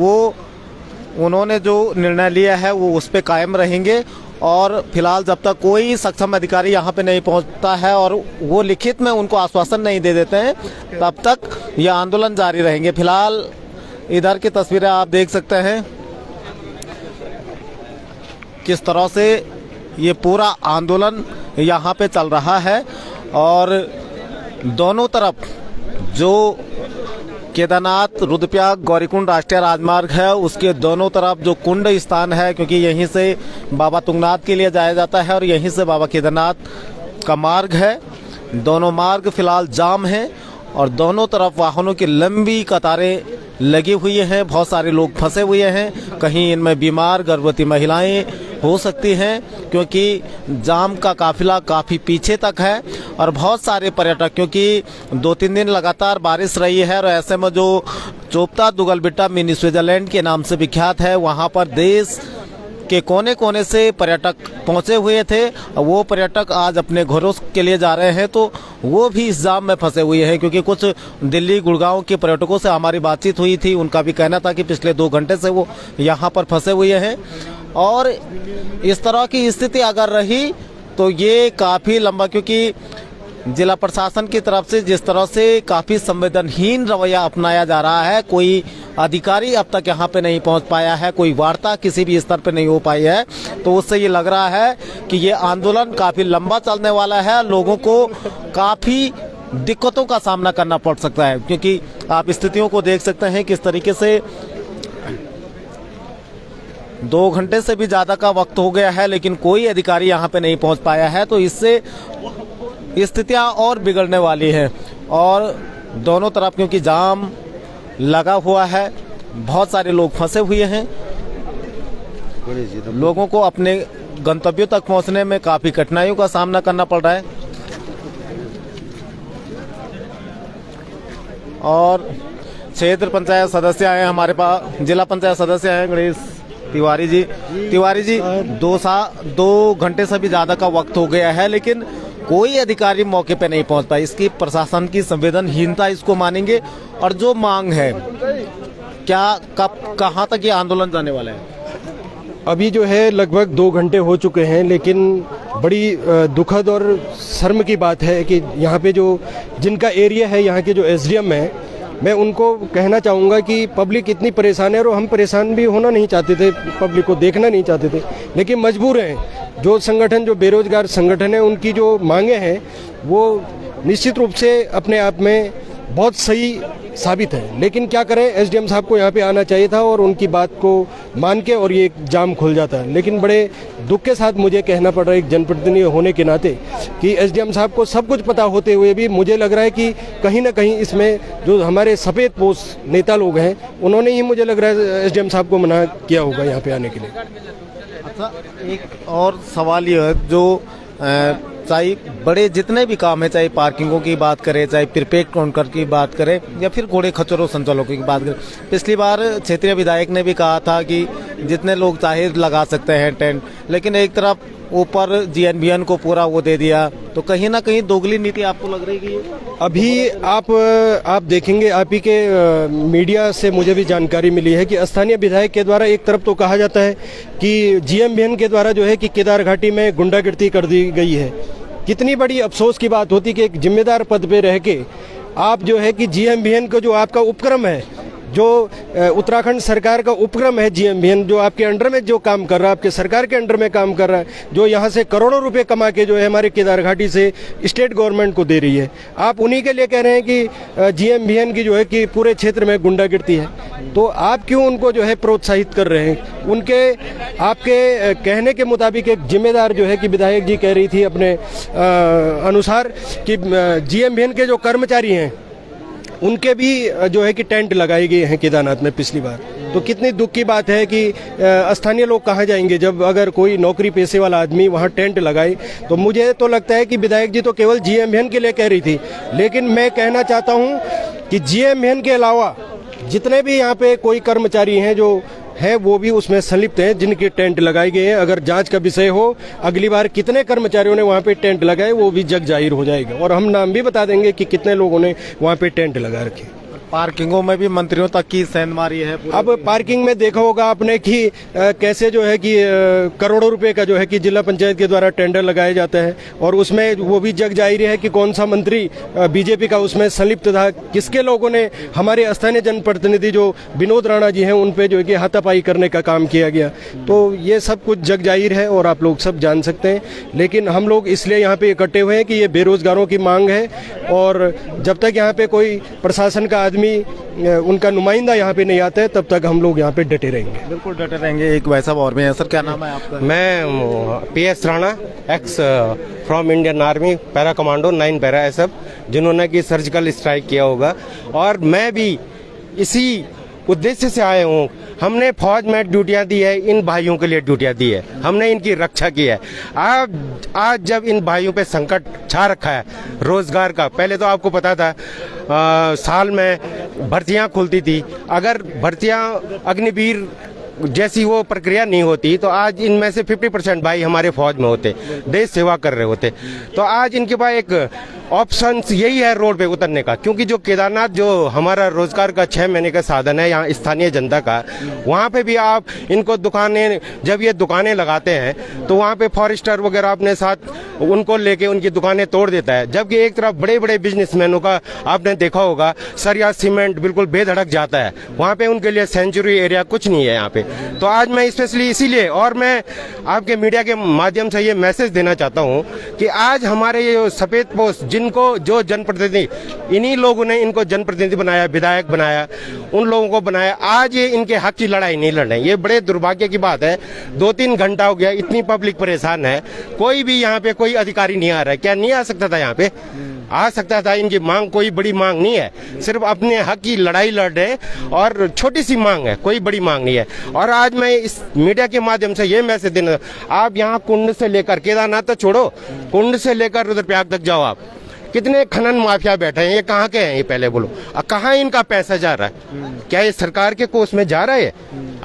उन्होंने जो निर्णय लिया है वो उस पर कायम रहेंगे। और फिलहाल जब तक कोई सक्षम अधिकारी यहाँ पे नहीं पहुँचता है और वो लिखित में उनको आश्वासन नहीं दे देते हैं, तब तक ये आंदोलन जारी रहेंगे। फिलहाल इधर की तस्वीरें आप देख सकते हैं किस तरह से ये पूरा आंदोलन यहाँ पे चल रहा है। और दोनों तरफ जो केदारनाथ रुद्रप्रयाग गौरीकुंड राष्ट्रीय राजमार्ग है उसके दोनों तरफ जो कुंड स्थान है, क्योंकि यहीं से बाबा तुंगनाथ के लिए जाया जाता है और यहीं से बाबा केदारनाथ का मार्ग है, दोनों मार्ग फिलहाल जाम हैं और दोनों तरफ वाहनों की लंबी कतारें लगी हुई हैं। बहुत सारे लोग फंसे हुए हैं, कहीं इनमें बीमार गर्भवती महिलाएं हो सकती हैं, क्योंकि जाम का काफिला काफ़ी पीछे तक है। और बहुत सारे पर्यटक, क्योंकि 2-3 दिन लगातार बारिश रही है और ऐसे में जो चोपता दुगलबिट्टा मिनी स्विट्जरलैंड के नाम से विख्यात है, वहाँ पर देश के कोने कोने से पर्यटक पहुंचे हुए थे। वो पर्यटक आज अपने घरों के लिए जा रहे हैं, तो वो भी इस जाम में फंसे हुए हैं। क्योंकि कुछ दिल्ली गुड़गांव के पर्यटकों से हमारी बातचीत हुई थी, उनका भी कहना था कि पिछले 2 घंटे से वो यहाँ पर फंसे हुए हैं। और इस तरह की स्थिति अगर रही तो ये काफ़ी लंबा, क्योंकि जिला प्रशासन की तरफ से जिस तरह से काफ़ी संवेदनहीन रवैया अपनाया जा रहा है, कोई अधिकारी अब तक यहाँ पे नहीं पहुँच पाया है, कोई वार्ता किसी भी स्तर पे नहीं हो पाई है, तो उससे ये लग रहा है कि ये आंदोलन काफ़ी लंबा चलने वाला है। लोगों को काफ़ी दिक्कतों का सामना करना पड़ सकता है, क्योंकि आप स्थितियों को देख सकते हैं किस तरीके से 2 घंटे से भी ज़्यादा का वक्त हो गया है लेकिन कोई अधिकारी यहाँ पे नहीं पहुँच पाया है। तो इससे स्थितियाँ और बिगड़ने वाली है। और दोनों तरफ क्योंकि जाम लगा हुआ है, बहुत सारे लोग फंसे हुए हैं, लोगों को अपने गंतव्यों तक पहुंचने में काफ़ी कठिनाइयों का सामना करना पड़ रहा है। और क्षेत्र पंचायत सदस्य आए हमारे पास, जिला पंचायत सदस्य हैं गणेश तिवारी जी। तिवारी जी, 2 घंटे से भी ज़्यादा का वक्त हो गया है लेकिन कोई अधिकारी मौके पे नहीं पहुंच पाया। इसकी प्रशासन की संवेदनहीनता इसको मानेंगे? और जो मांग है, क्या कब कहां तक ये आंदोलन जाने वाला है? अभी जो है लगभग 2 घंटे हो चुके हैं, लेकिन बड़ी दुखद और शर्म की बात है कि यहाँ पे जो जिनका एरिया है, यहाँ के जो एसडीएम है, मैं उनको कहना चाहूँगा कि पब्लिक इतनी परेशान है और हम परेशान भी होना नहीं चाहते थे, पब्लिक को देखना नहीं चाहते थे, लेकिन मजबूर हैं। जो संगठन, जो बेरोजगार संगठन है, उनकी जो मांगे हैं वो निश्चित रूप से अपने आप में बहुत सही साबित है। लेकिन क्या करें, एसडीएम साहब को यहाँ पे आना चाहिए था और उनकी बात को मान के और ये जाम खुल जाता। लेकिन बड़े दुख के साथ मुझे कहना पड़ रहा है एक जनप्रतिनिधि होने के नाते कि एसडीएम साहब को सब कुछ पता होते हुए भी मुझे लग रहा है कि कहीं ना कहीं इसमें जो हमारे सफ़ेद पोश नेता लोग हैं उन्होंने ही, मुझे लग रहा है, एसडीएम साहब को मना किया होगा यहाँ पे आने के लिए। अच्छा, एक और सवाल ये है, जो चाहे बड़े जितने भी काम है, चाहे पार्किंगों की बात करें, चाहे प्रीपेड काउंटर की बात करें या फिर घोड़े खच्चरों संचालकों की बात करें, पिछली बार क्षेत्रीय विधायक ने भी कहा था कि जितने लोग चाहे लगा सकते हैं टेंट, लेकिन एक तरफ ऊपर जीएनबीएन को पूरा वो दे दिया। तो कहीं ना कहीं दोगली नीति आपको लग रही है? अभी आप देखेंगे, आप ही के मीडिया से मुझे भी जानकारी मिली है कि स्थानीय विधायक के द्वारा एक तरफ तो कहा जाता है कि जीएमबीएन के द्वारा जो है कि केदार घाटी में गुंडागिर्दी कर दी गई है। कितनी बड़ी अफसोस की बात होती कि एक जिम्मेदार पद पे रह के आप जो है कि जीएमबीएन को जो आपका उपक्रम है, जो उत्तराखंड सरकार का उपक्रम है GMBN, जो आपके अंडर में जो काम कर रहा है, आपके सरकार के अंडर में काम कर रहा है, जो यहाँ से करोड़ों रुपए कमा के जो है हमारे केदार घाटी से स्टेट गवर्नमेंट को दे रही है, आप उन्हीं के लिए कह रहे हैं कि GMBN की जो है कि पूरे क्षेत्र में गुंडागिर्दी है, तो आप क्यों उनको जो है प्रोत्साहित कर रहे हैं? उनके आपके कहने के मुताबिक एक जिम्मेदार जो है कि विधायक जी कह रही थी अपने अनुसार कि GMBN के जो कर्मचारी हैं उनके भी जो है कि टेंट लगाए गए हैं केदारनाथ में पिछली बार। तो कितनी दुख की बात है कि स्थानीय लोग कहाँ जाएंगे जब अगर कोई नौकरी पेशे वाला आदमी वहाँ टेंट लगाए। तो मुझे तो लगता है कि विधायक जी तो केवल GMBN के लिए कह रही थी, लेकिन मैं कहना चाहता हूँ कि GMBN के अलावा जितने भी यहाँ पे कोई कर्मचारी हैं जो है वो भी उसमें संलिप्त हैं, जिनके टेंट लगाए गए हैं। अगर जांच का विषय हो अगली बार कितने कर्मचारियों ने वहाँ पे टेंट लगाए वो भी जग जाहिर हो जाएगा, और हम नाम भी बता देंगे कि कितने लोगों ने वहाँ पे टेंट लगा रखे। पार्किंगों में भी मंत्रियों तक की सेंधमारी है। अब पार्किंग में देखा होगा आपने कि कैसे जो है कि करोड़ों रुपए का जो है कि जिला पंचायत के द्वारा टेंडर लगाए जाते हैं, और उसमें वो भी जग जाहिर है कि कौन सा मंत्री बीजेपी का उसमें संलिप्त था, किसके लोगों ने हमारे स्थानीय जनप्रतिनिधि जो विनोद राणा जी हैं उन पे जो है कि हाथापाई करने का काम किया गया। तो ये सब कुछ जग जाहिर है और आप लोग सब जान सकते हैं, लेकिन हम लोग इसलिए यहाँ पे इकट्ठे हुए हैं कि ये बेरोजगारों की मांग है, और जब तक यहाँ पे कोई प्रशासन का आदमी उनका नुमाइंदा यहाँ पे नहीं आता है तब तक हम लोग यहाँ पे डटे रहेंगे। बिल्कुल डटे रहेंगे। एक वैसा और भी है। सर क्या नाम है आपका? मैं PS Rana, x from Indian army, para commando 9 para SF, जिन्होंने कि सर्जिकल स्ट्राइक किया होगा, और मैं भी इसी उद्देश्य से आए हूँ। हमने फौज में ड्यूटियां दी है, इन भाइयों के लिए ड्यूटियां दी है, हमने इनकी रक्षा की है। आज जब इन भाइयों पे संकट छा रखा है रोजगार का, पहले तो आपको पता था साल में भर्तियां खुलती थी, अगर भर्तियां अग्निवीर जैसी वो प्रक्रिया नहीं होती तो आज इनमें से 50% भाई हमारे फौज में होते, देश सेवा कर रहे होते। तो आज इनके पास एक ऑप्शन यही है रोड पे उतरने का, क्योंकि जो केदारनाथ जो हमारा रोजगार का 6 महीने का साधन है यहाँ स्थानीय जनता का, वहाँ पे भी आप इनको दुकानें, जब ये दुकानें लगाते हैं तो वहाँ पे फॉरेस्टर वगैरह अपने साथ उनको लेके उनकी दुकानें तोड़ देता है, जबकि एक तरफ बड़े बड़े बिजनेसमैनों का आपने देखा होगा सरिया सीमेंट बिल्कुल बेधड़क जाता है, वहाँ पे उनके लिए सेंचुरी एरिया कुछ नहीं है यहाँ पे। तो आज मैं स्पेशली इसीलिए, और मैं आपके मीडिया के माध्यम से ये मैसेज देना चाहता हूँ कि आज हमारे ये सफेद पोस्ट जिनको जो जनप्रतिनिधि, इन्हीं लोगों ने इनको जनप्रतिनिधि बनाया, विधायक बनाया, उन लोगों को बनाया, आज ये इनके हक की लड़ाई नहीं लड़ रहे। ये बड़े दुर्भाग्य की बात है। 2-3 घंटा हो गया, इतनी पब्लिक परेशान है, कोई भी यहाँ पे कोई अधिकारी नहीं आ रहा है। क्या नहीं आ सकता था? यहाँ पे आ सकता था। इनकी मांग कोई बड़ी मांग नहीं है, सिर्फ अपने हक की लड़ाई लड़ रहे हैं, और छोटी सी मांग है, कोई बड़ी मांग नहीं है। और आज मैं इस मीडिया के माध्यम से ये मैसेज देना, आप यहाँ कुंड से लेकर, केदारनाथ तो छोड़ो, कुंड से लेकर रुद्रप्रयाग तक जाओ, आप कितने खनन माफिया बैठे हैं, ये कहाँ के हैं? ये पहले बोलो, कहाँ इनका पैसा जा रहा है? क्या ये सरकार के कोष में जा रहा है?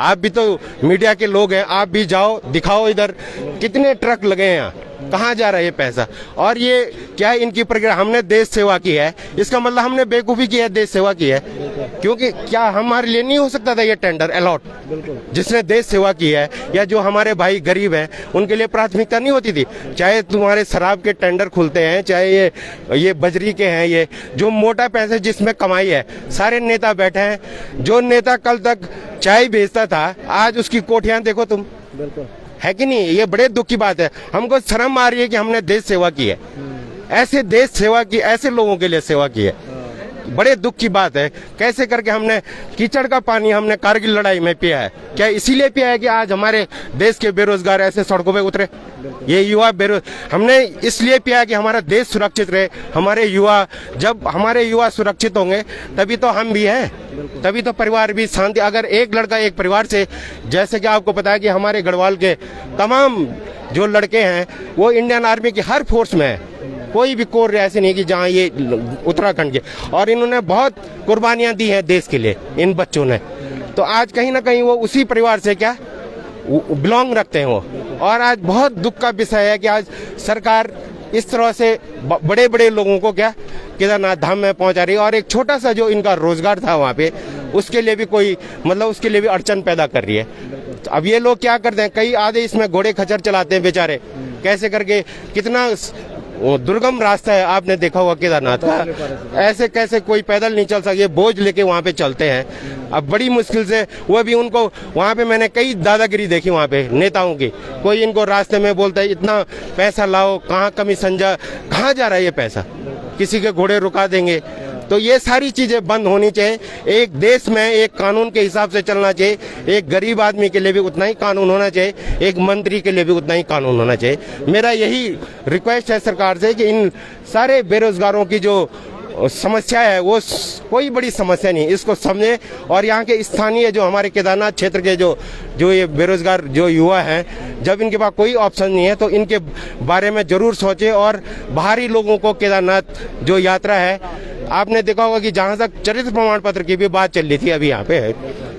आप भी तो मीडिया के लोग हैं, आप भी जाओ, दिखाओ इधर कितने ट्रक लगे हैं यहाँ, कहाँ जा रहा है ये पैसा? और ये क्या इनकी प्रक्रिया? हमने देश सेवा की है, इसका मतलब हमने बेवकूफ़ी की है, देश सेवा की है, क्योंकि क्या हमारे लिए नहीं हो सकता था ये टेंडर अलॉट? जिसने देश सेवा की है या जो हमारे भाई गरीब हैं उनके लिए प्राथमिकता नहीं होती थी? चाहे तुम्हारे शराब के टेंडर खुलते हैं, चाहे ये बजरी के हैं, ये जो मोटा पैसा जिसमें कमाई है, सारे नेता बैठे हैं। जो नेता कल तक चाय बेचता था आज उसकी कोठियां देखो तुम, है कि नहीं? ये बड़े दुख की बात है। हमको शर्म आ रही है कि हमने देश सेवा की है, ऐसे देश सेवा की, ऐसे लोगों के लिए सेवा की है। बड़े दुख की बात है, कैसे करके हमने कीचड़ का पानी हमने कारगिल लड़ाई में पिया है। क्या इसीलिए पिया है कि आज हमारे देश के बेरोजगार ऐसे सड़कों पे उतरे? ये युवा हमने इसलिए पिया है कि हमारा देश सुरक्षित रहे, हमारे युवा, जब हमारे युवा सुरक्षित होंगे तभी तो हम भी हैं, तभी तो परिवार भी शांति। अगर एक लड़का एक परिवार से, जैसे कि आपको पता है कि हमारे गढ़वाल के तमाम जो लड़के हैं वो इंडियन आर्मी की हर फोर्स में है, कोई भी कोर ऐसे नहीं कि जहाँ ये उत्तराखंड के, और इन्होंने बहुत कुर्बानियां दी हैं देश के लिए इन बच्चों ने। तो आज कहीं ना कहीं वो उसी परिवार से क्या बिलोंग रखते हैं वो। और आज बहुत दुख का विषय है कि आज सरकार इस तरह से बड़े बड़े लोगों को क्या केदारनाथ धाम में पहुंचा रही है, और एक छोटा सा जो इनका रोजगार था वहाँ पे, उसके लिए भी कोई मतलब उसके लिए भी अड़चन पैदा कर रही है। तो अब ये लोग क्या करते हैं, कई आधे इसमें घोड़े खच्चर चलाते हैं बेचारे, कैसे करके कितना वो दुर्गम रास्ता है, आपने देखा होगा केदारनाथ का, ऐसे कैसे कोई पैदल नहीं चल सके, बोझ लेके वहाँ पे चलते हैं। अब बड़ी मुश्किल से वो भी उनको वहाँ पे मैंने कई दादागिरी देखी वहाँ पे नेताओं की। कोई इनको रास्ते में बोलता है इतना पैसा लाओ, कहाँ कमीशन कहाँ जा रहा है ये पैसा, किसी के घोड़े रुका देंगे। तो ये सारी चीजें बंद होनी चाहिए। एक देश में एक कानून के हिसाब से चलना चाहिए। एक गरीब आदमी के लिए भी उतना ही कानून होना चाहिए, एक मंत्री के लिए भी उतना ही कानून होना चाहिए। मेरा यही रिक्वेस्ट है सरकार से कि इन सारे बेरोजगारों की जो समस्या है वो कोई बड़ी समस्या नहीं, इसको समझे और यहाँ के स्थानीय जो हमारे केदारनाथ क्षेत्र के जो ये बेरोजगार जो युवा हैं, जब इनके पास कोई ऑप्शन नहीं है तो इनके बारे में जरूर सोचे। और बाहरी लोगों को केदारनाथ जो यात्रा है, आपने देखा होगा कि जहाँ तक चरित्र प्रमाण पत्र की भी बात चल रही थी अभी यहाँ पे है,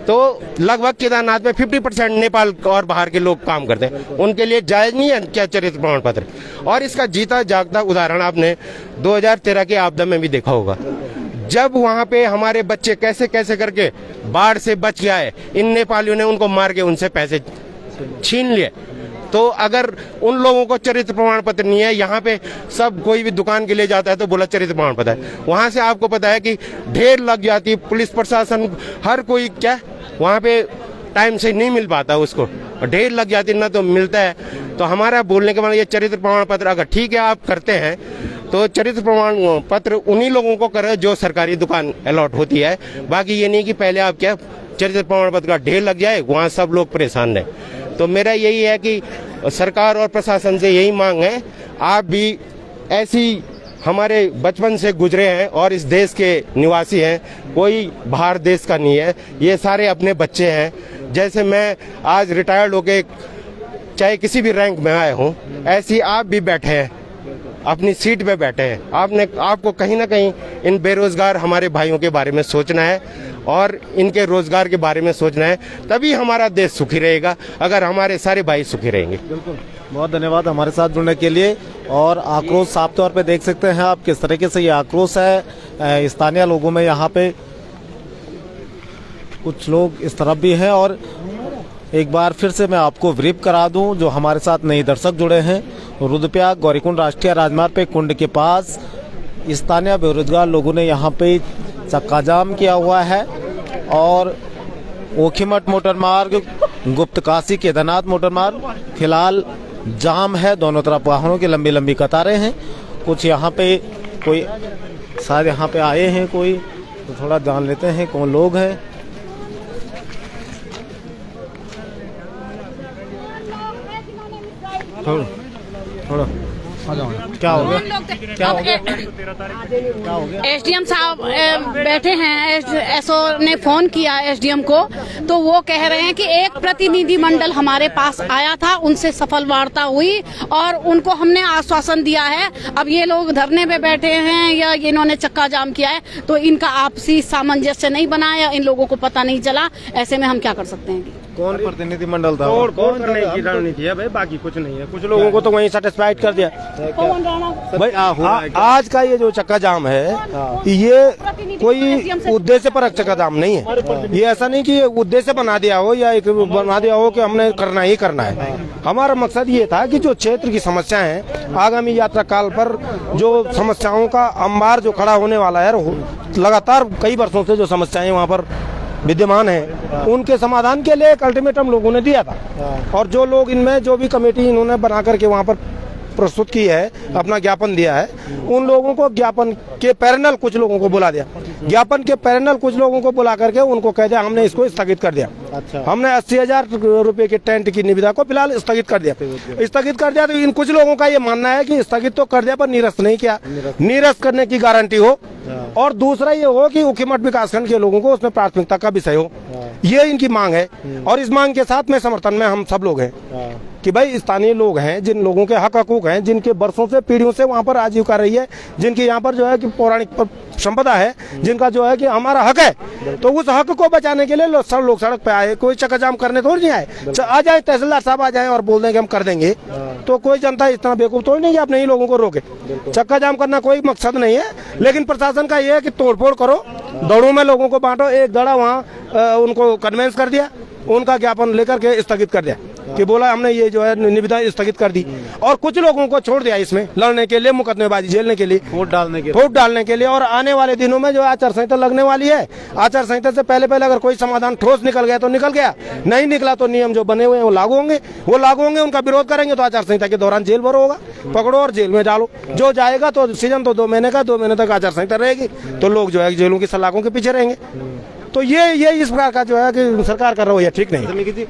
तो लगभग केदारनाथ में 50% नेपाल और बाहर के लोग काम करते हैं, उनके लिए जायज नहीं है क्या चरित्र प्रमाण पत्र। और इसका जीता जागता उदाहरण आपने 2013 के आपदा में भी देखा होगा, जब वहाँ पे हमारे बच्चे कैसे कैसे करके बाढ़ से बच गए, इन नेपालियों ने उनको मार के उनसे पैसे छीन लिए। तो अगर उन लोगों को चरित्र प्रमाण पत्र नहीं है, यहाँ पे सब कोई भी दुकान के लिए जाता है तो बोला चरित्र प्रमाण पत्र है, वहाँ से आपको पता है कि ढेर लग जाती, पुलिस प्रशासन हर कोई क्या वहाँ पे टाइम से नहीं मिल पाता उसको, ढेर लग जाती ना तो मिलता है। तो हमारा बोलने के बाद ये चरित्र प्रमाण पत्र अगर ठीक है आप करते हैं तो चरित्र प्रमाण पत्र उन्हीं लोगों को करे जो सरकारी दुकान अलॉट होती है। बाकी ये नहीं कि पहले आप क्या चरित्र प्रमाण पत्र का ढेर लग जाए, वहाँ सब लोग परेशान रहे। तो मेरा यही है कि सरकार और प्रशासन से यही मांग है, आप भी ऐसी हमारे बचपन से गुजरे हैं और इस देश के निवासी हैं, कोई बाहर देश का नहीं है, ये सारे अपने बच्चे हैं। जैसे मैं आज रिटायर्ड होके चाहे किसी भी रैंक में आए हूँ, ऐसी आप भी बैठे हैं, अपनी सीट पे बैठे हैं। आपको कहीं ना कहीं इन बेरोजगार हमारे भाइयों के बारे में सोचना है और इनके रोजगार के बारे में सोचना है, तभी हमारा देश सुखी रहेगा, अगर हमारे सारे भाई सुखी रहेंगे। बिल्कुल, बहुत धन्यवाद हमारे साथ जुड़ने के लिए। और आक्रोश साफ तौर पे देख सकते हैं आप किस तरीके से ये आक्रोश है स्थानीय लोगों में। यहाँ पे कुछ लोग इस तरफ भी हैं। और एक बार फिर से मैं आपको ब्रीफ करा दूं, जो हमारे साथ नए दर्शक जुड़े हैं, रुद्रप्रयाग गौरीकुंड राष्ट्रीय राजमार्ग पे कुंड के पास स्थानीय बेरोजगार लोगों ने यहाँ पे चक्का जाम किया हुआ है। और ओखीमठ मोटर मार्ग, गुप्तकाशी केदारनाथ मोटर मार्ग फिलहाल जाम है, दोनों तरफ वाहनों की लंबी लंबी कतारें हैं। कुछ यहाँ पे कोई शायद यहाँ पे आए हैं कोई, तो थोड़ा जान लेते हैं कौन लोग हैं। थोड़ा क्या हो गया, क्या हो गया? एसडीएम साहब बैठे हैं, एसओ ने फोन किया एसडीएम को, तो वो कह रहे हैं कि एक प्रतिनिधि मंडल हमारे पास आया था, उनसे सफल वार्ता हुई और उनको हमने आश्वासन दिया है। अब ये लोग धरने पे बैठे हैं या इन्होंने चक्का जाम किया है, तो इनका आपसी सामंजस्य नहीं बना या इन लोगों को पता नहीं चला। ऐसे में हम क्या कर सकते हैं? कौन प्रतिनिधि मंडल था? कौन करने की रणनीति है भाई, बाकी कुछ नहीं है। कुछ लोगों को तो वहीं सेटिस्फाइड कर दिया भाई। आज का ये जो चक्का जाम है, ये कोई उद्देश्य पर चक्का जाम नहीं है। ये ऐसा नहीं कि उद्देश्य बना दिया हो या एक बना दिया हो कि हमने करना ही करना है। हमारा मकसद ये था कि जो क्षेत्र की समस्याएं हैं, आगामी यात्रा काल पर जो समस्याओं का अंबार जो खड़ा होने वाला है, लगातार कई वर्षों से जो समस्याएं वहाँ पर विद्यमान है, उनके समाधान के लिए एक अल्टीमेटम लोगों ने दिया था। और जो लोग इनमें जो भी कमेटी इन्होंने बना करके वहाँ पर प्रस्तुत की है, अपना ज्ञापन दिया है, उन लोगों को ज्ञापन के पैरेलल कुछ लोगों को बुला दिया। ज्ञापन के पैरेलल कुछ लोगों को बुला करके उनको कह दिया हमने इसको स्थगित कर दिया। अच्छा। हमने 80,000 रुपए के टेंट की निविदा को फिलहाल स्थगित कर दिया। स्थगित कर दिया तो इन कुछ लोगों का ये मानना है कि स्थगित तो कर दिया पर निरस्त नहीं किया। निरस्त करने की गारंटी हो और दूसरा ये हो कि ऊखीमठ विकासखंड के लोगों को उसमें प्राथमिकता का विषय हो, ये इनकी मांग है। और इस मांग के साथ में समर्थन में हम सब लोग हैं कि भाई स्थानीय लोग हैं, जिन लोगों के हक हकूक हैं, जिनके वर्षों से पीढ़ियों से वहाँ पर आजीविका रही है, जिनकी यहाँ पर जो है कि पौराणिक संपदा है, जिनका जो है कि हमारा हक है, तो उस हक को बचाने के लिए लोग सड़क पे आए। कोई चक्का जाम करने थोड़ी नहीं आए। आ जाए तहसीलदार साहब आ जाए और बोल दें कि हम कर देंगे, तो कोई जनता इतना बेवकूफ थोड़ी नहीं कि आप नहीं लोगों को रोके। चक्का जाम करना कोई मकसद नहीं है, लेकिन प्रशासन का ये है कि तोड़फोड़ करो, दौड़ों में लोगों को बांटो। एक दड़ा वहाँ उनको कन्वेंस कर दिया, उनका ज्ञापन लेकर के स्थगित कर दिया। कि बोला हमने ये जो है निविदा स्थगित कर दी और कुछ लोगों को छोड़ दिया इसमें लड़ने के लिए, मुकदमेबाजी झेलने के लिए, वोट डालने के लिए। और आने वाले दिनों में जो आचार संहिता लगने वाली है, आचार संहिता से पहले अगर कोई समाधान ठोस निकल गया तो निकल गया, नहीं निकला तो नियम जो बने हुए हैं वो लागू होंगे, उनका विरोध करेंगे तो आचार संहिता के दौरान जेल भरो होगा, पकड़ो और जेल में डालो। जो जाएगा तो सीजन तो 2 महीने का, 2 महीने तक आचार संहिता रहेगी, तो लोग जो है जेलों की सलाखों के पीछे रहेंगे। तो ये इस प्रकार का जो है कि सरकार कर रही है ठीक नहीं।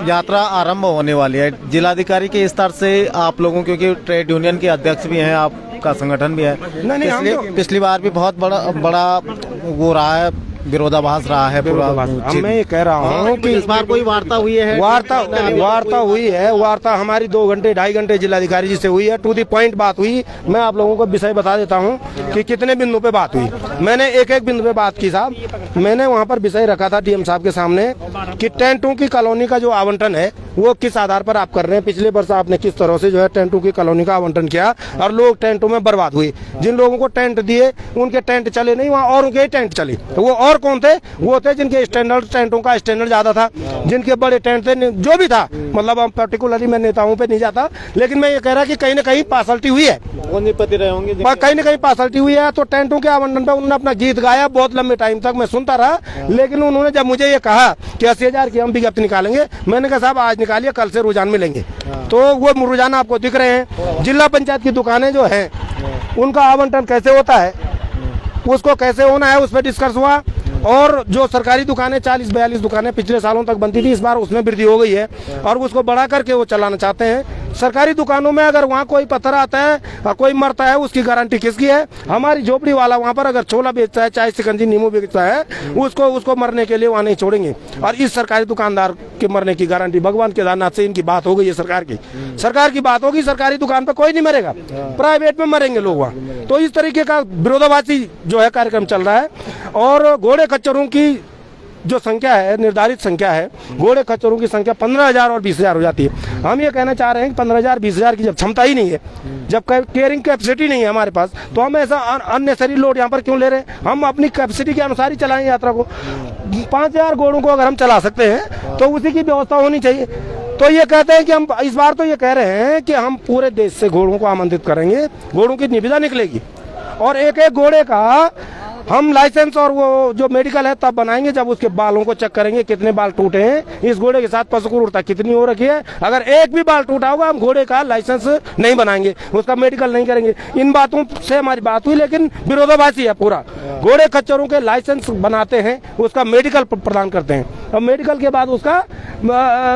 यात्रा आरंभ होने वाली है, जिलाधिकारी के स्तर से आप लोगों, क्योंकि ट्रेड यूनियन के अध्यक्ष भी हैं, आपका संगठन भी है, पिछली बार भी बहुत बड़ा वो रहा है, विरोधाभास रहा है पूरा। मैं ये कह रहा हूँ कि इस बार कोई वार्ता हुई है? वार्ता हुई है। वार्ता हमारी 2 घंटे 2.5 घंटे जिलाधिकारी जी से हुई है, टू दी पॉइंट बात हुई। मैं आप लोगों को विषय बता देता हूँ कि कितने बिंदु पे बात हुई। मैंने एक बिंदु पे बात की साहब। मैंने वहाँ पर विषय रखा था डीएम साहब के सामने कि टेंटों की कॉलोनी का जो आवंटन है वो किस आधार पर आप कर रहे हैं। पिछले वर्ष आपने किस तरह से जो है टेंटों की कॉलोनी का आवंटन किया और लोग टेंटों में बर्बाद हुए। जिन लोगों को टेंट दिए उनके टेंट चले नहीं, वहाँ और उनके टेंट चले। तो वो और कौन थे? वो थे जिनके टेंटों का स्टैंडर्ड ज्यादा था, जिनके बड़े टेंट थे, जो भी था। मतलब हम पर्टिकुलरली मैं नेताओं पे नहीं जाता, लेकिन मैं ये कह रहा कि कहीं ना कहीं पार्सलिटी हुई है, कहीं ना कहीं पार्सलिटी हुई है। तो टेंटों के आवंटन पर उन्होंने अपना गीत गाया बहुत लंबे टाइम तक, मैं सुनता रहा। लेकिन उन्होंने जब मुझे ये कहा कि 80,000 की हम विज्ञप्ति निकालेंगे, मैंने कहा साहब आज निकालिए, कल से रुझान मिलेंगे। तो वो रुझान आपको दिख रहे हैं। जिला पंचायत की दुकानें जो हैं उनका आवंटन कैसे होता है, उसको कैसे होना है, उस पर डिस्कस हुआ। और जो सरकारी दुकानें 40-42 दुकानें पिछले सालों तक बनती थी, इस बार उसमें वृद्धि हो गई है और उसको बढ़ा करके वो चलाना चाहते हैं। सरकारी दुकानों में अगर वहाँ कोई पत्थर आता है और कोई मरता है, उसकी गारंटी किसकी है? हमारी झोपड़ी वाला वहाँ पर अगर छोला बेचता है, चाय शिकंजी नींबू बेचता है, उसको मरने के लिए वहाँ नहीं छोड़ेंगे। और इस सरकारी दुकानदार के मरने की गारंटी भगवान केदारनाथ से इनकी बात हो गई है। सरकार की बात होगी, सरकारी दुकान पर कोई नहीं मरेगा, प्राइवेट में मरेंगे लोग वहाँ। तो इस तरीके का विरोधाभासी जो है कार्यक्रम चल रहा है। और घोड़े खच्चरों की जो संख्या है, निर्धारित संख्या है, घोड़े खच्चरों की संख्या 15,000 और 20,000 हो जाती है। हम ये कहना चाह रहे हैं कि 15,000 20,000 की जब क्षमता ही नहीं है, जब कैरिंग कैपेसिटी नहीं है हमारे पास, तो हम ऐसा अननेसेसरी लोड यहाँ पर क्यों ले रहे हैं? हम अपनी कैपेसिटी के अनुसार ही चलाएं यात्रा को। 5,000 घोड़ों को अगर हम चला सकते हैं तो उसी की व्यवस्था होनी चाहिए। तो ये कहते हैं कि हम इस बार तो ये कह रहे हैं कि हम पूरे देश से घोड़ों को आमंत्रित करेंगे, घोड़ों की निविदा निकलेगी और एक घोड़े का हम लाइसेंस और वो जो मेडिकल है तब बनाएंगे जब उसके बालों को चेक करेंगे, कितने बाल टूटे हैं, इस घोड़े के साथ पशु क्रूरता कितनी हो रखी है। अगर एक भी बाल टूटा होगा हम घोड़े का लाइसेंस नहीं बनाएंगे, उसका मेडिकल नहीं करेंगे। इन बातों से हमारी बात हुई, लेकिन विरोधाभासी है पूरा। घोड़े खच्चरों के लाइसेंस बनाते हैं, उसका मेडिकल प्रदान करते हैं और मेडिकल के बाद उसका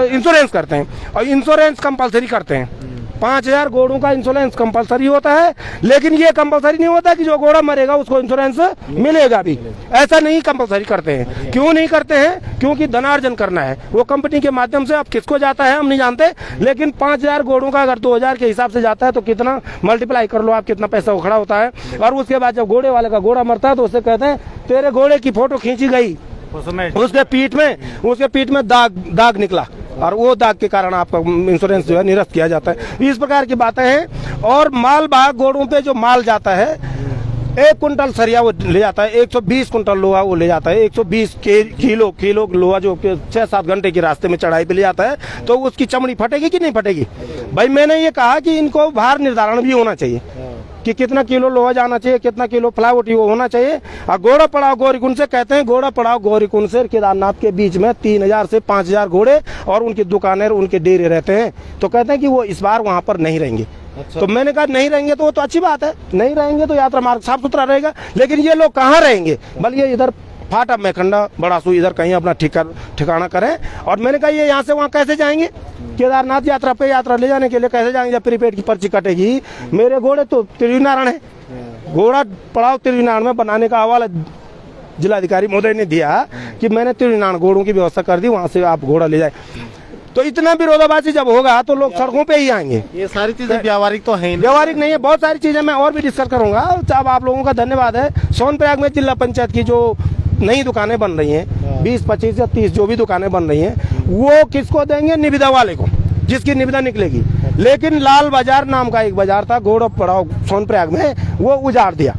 इंश्योरेंस करते हैं और इंश्योरेंस कंपलसरी करते हैं। 5,000 घोड़ों का इंश्योरेंस कंपलसरी होता है, लेकिन ये कंपलसरी नहीं होता कि जो घोड़ा मरेगा उसको इंश्योरेंस मिलेगा भी। ऐसा नहीं कंपलसरी करते हैं। क्यों नहीं करते हैं? क्योंकि धनार्जन करना है वो कंपनी के माध्यम से। अब किसको जाता है हम नहीं जानते, लेकिन 5,000 घोड़ों का अगर 2,000 के हिसाब से जाता है तो कितना मल्टीप्लाई कर लो आप, कितना पैसा उखड़ा होता है। और उसके बाद जब घोड़े वाले का घोड़ा मरता है तो उससे कहते हैं तेरे घोड़े की फोटो खींची गई, उसके पीठ में दाग निकला और वो दाग के कारण आपका इंश्योरेंस जो है निरस्त किया जाता है। इस प्रकार की बातें हैं। और माल वाहक घोड़ों पे जो माल जाता है, 1 कुंटल सरिया वो ले जाता है, 120 कुंटल लोहा वो ले जाता है, 120 किलो लोहा जो 6-7 घंटे के रास्ते में चढ़ाई पे ले जाता है, तो उसकी चमड़ी फटेगी कि नहीं फटेगी? भाई मैंने ये कहा कि इनको भार निर्धारण भी होना चाहिए कि कितना किलो लोहा जाना चाहिए, कितना किलो प्लाईवुड वो होना चाहिए। और घोड़ा पड़ाव गौरीकुंड से कहते हैं, घोड़ा पड़ाव गौरीकुंड से केदारनाथ के बीच में 3,000 से 5,000 घोड़े और उनकी दुकानें, उनके डेरे रहते हैं। तो कहते हैं कि वो इस बार वहाँ पर नहीं रहेंगे। अच्छा। तो मैंने कहा नहीं रहेंगे तो वो तो अच्छी बात है, नहीं रहेंगे तो यात्रा मार्ग साफ सुथरा रहेगा। लेकिन ये लोग कहाँ रहेंगे? बल्कि इधर फाटा मैखंडा बड़ासू इधर कहीं अपना ठिकाना करें। और मैंने कहा ये यहाँ से वहाँ कैसे जाएंगे? केदारनाथ यात्रा ले जाने के लिए कैसे जाएंगे जब प्रीपेड की पर्ची कटेगी? मेरे घोड़े तो त्रिनारायण है, घोड़ा पड़ाव त्रिनारायण में बनाने का हवाला जिलाधिकारी महोदय ने दिया कि मैंने त्रिनारायण घोड़ों की व्यवस्था कर दी, वहाँ से आप घोड़ा ले जाए। तो इतना विरोधाभासी जब होगा तो लोग सड़कों पे ही आएंगे। ये सारी चीजें व्यावहारिक तो है, व्यावहारिक नहीं है। बहुत सारी चीजें मैं और भी डिस्कस करूंगा। अब आप लोगों का धन्यवाद है। सोनप्रयाग में जिला पंचायत की जो नई दुकानें बन रही हैं, 20, 25 या 30 जो भी दुकानें बन रही हैं, वो किसको देंगे? निविदा वाले को, जिसकी निविदा निकलेगी। लेकिन लाल बाजार नाम का एक बाजार था घोड़ा पड़ाव सोनप्रयाग में, वो उजाड़ दिया।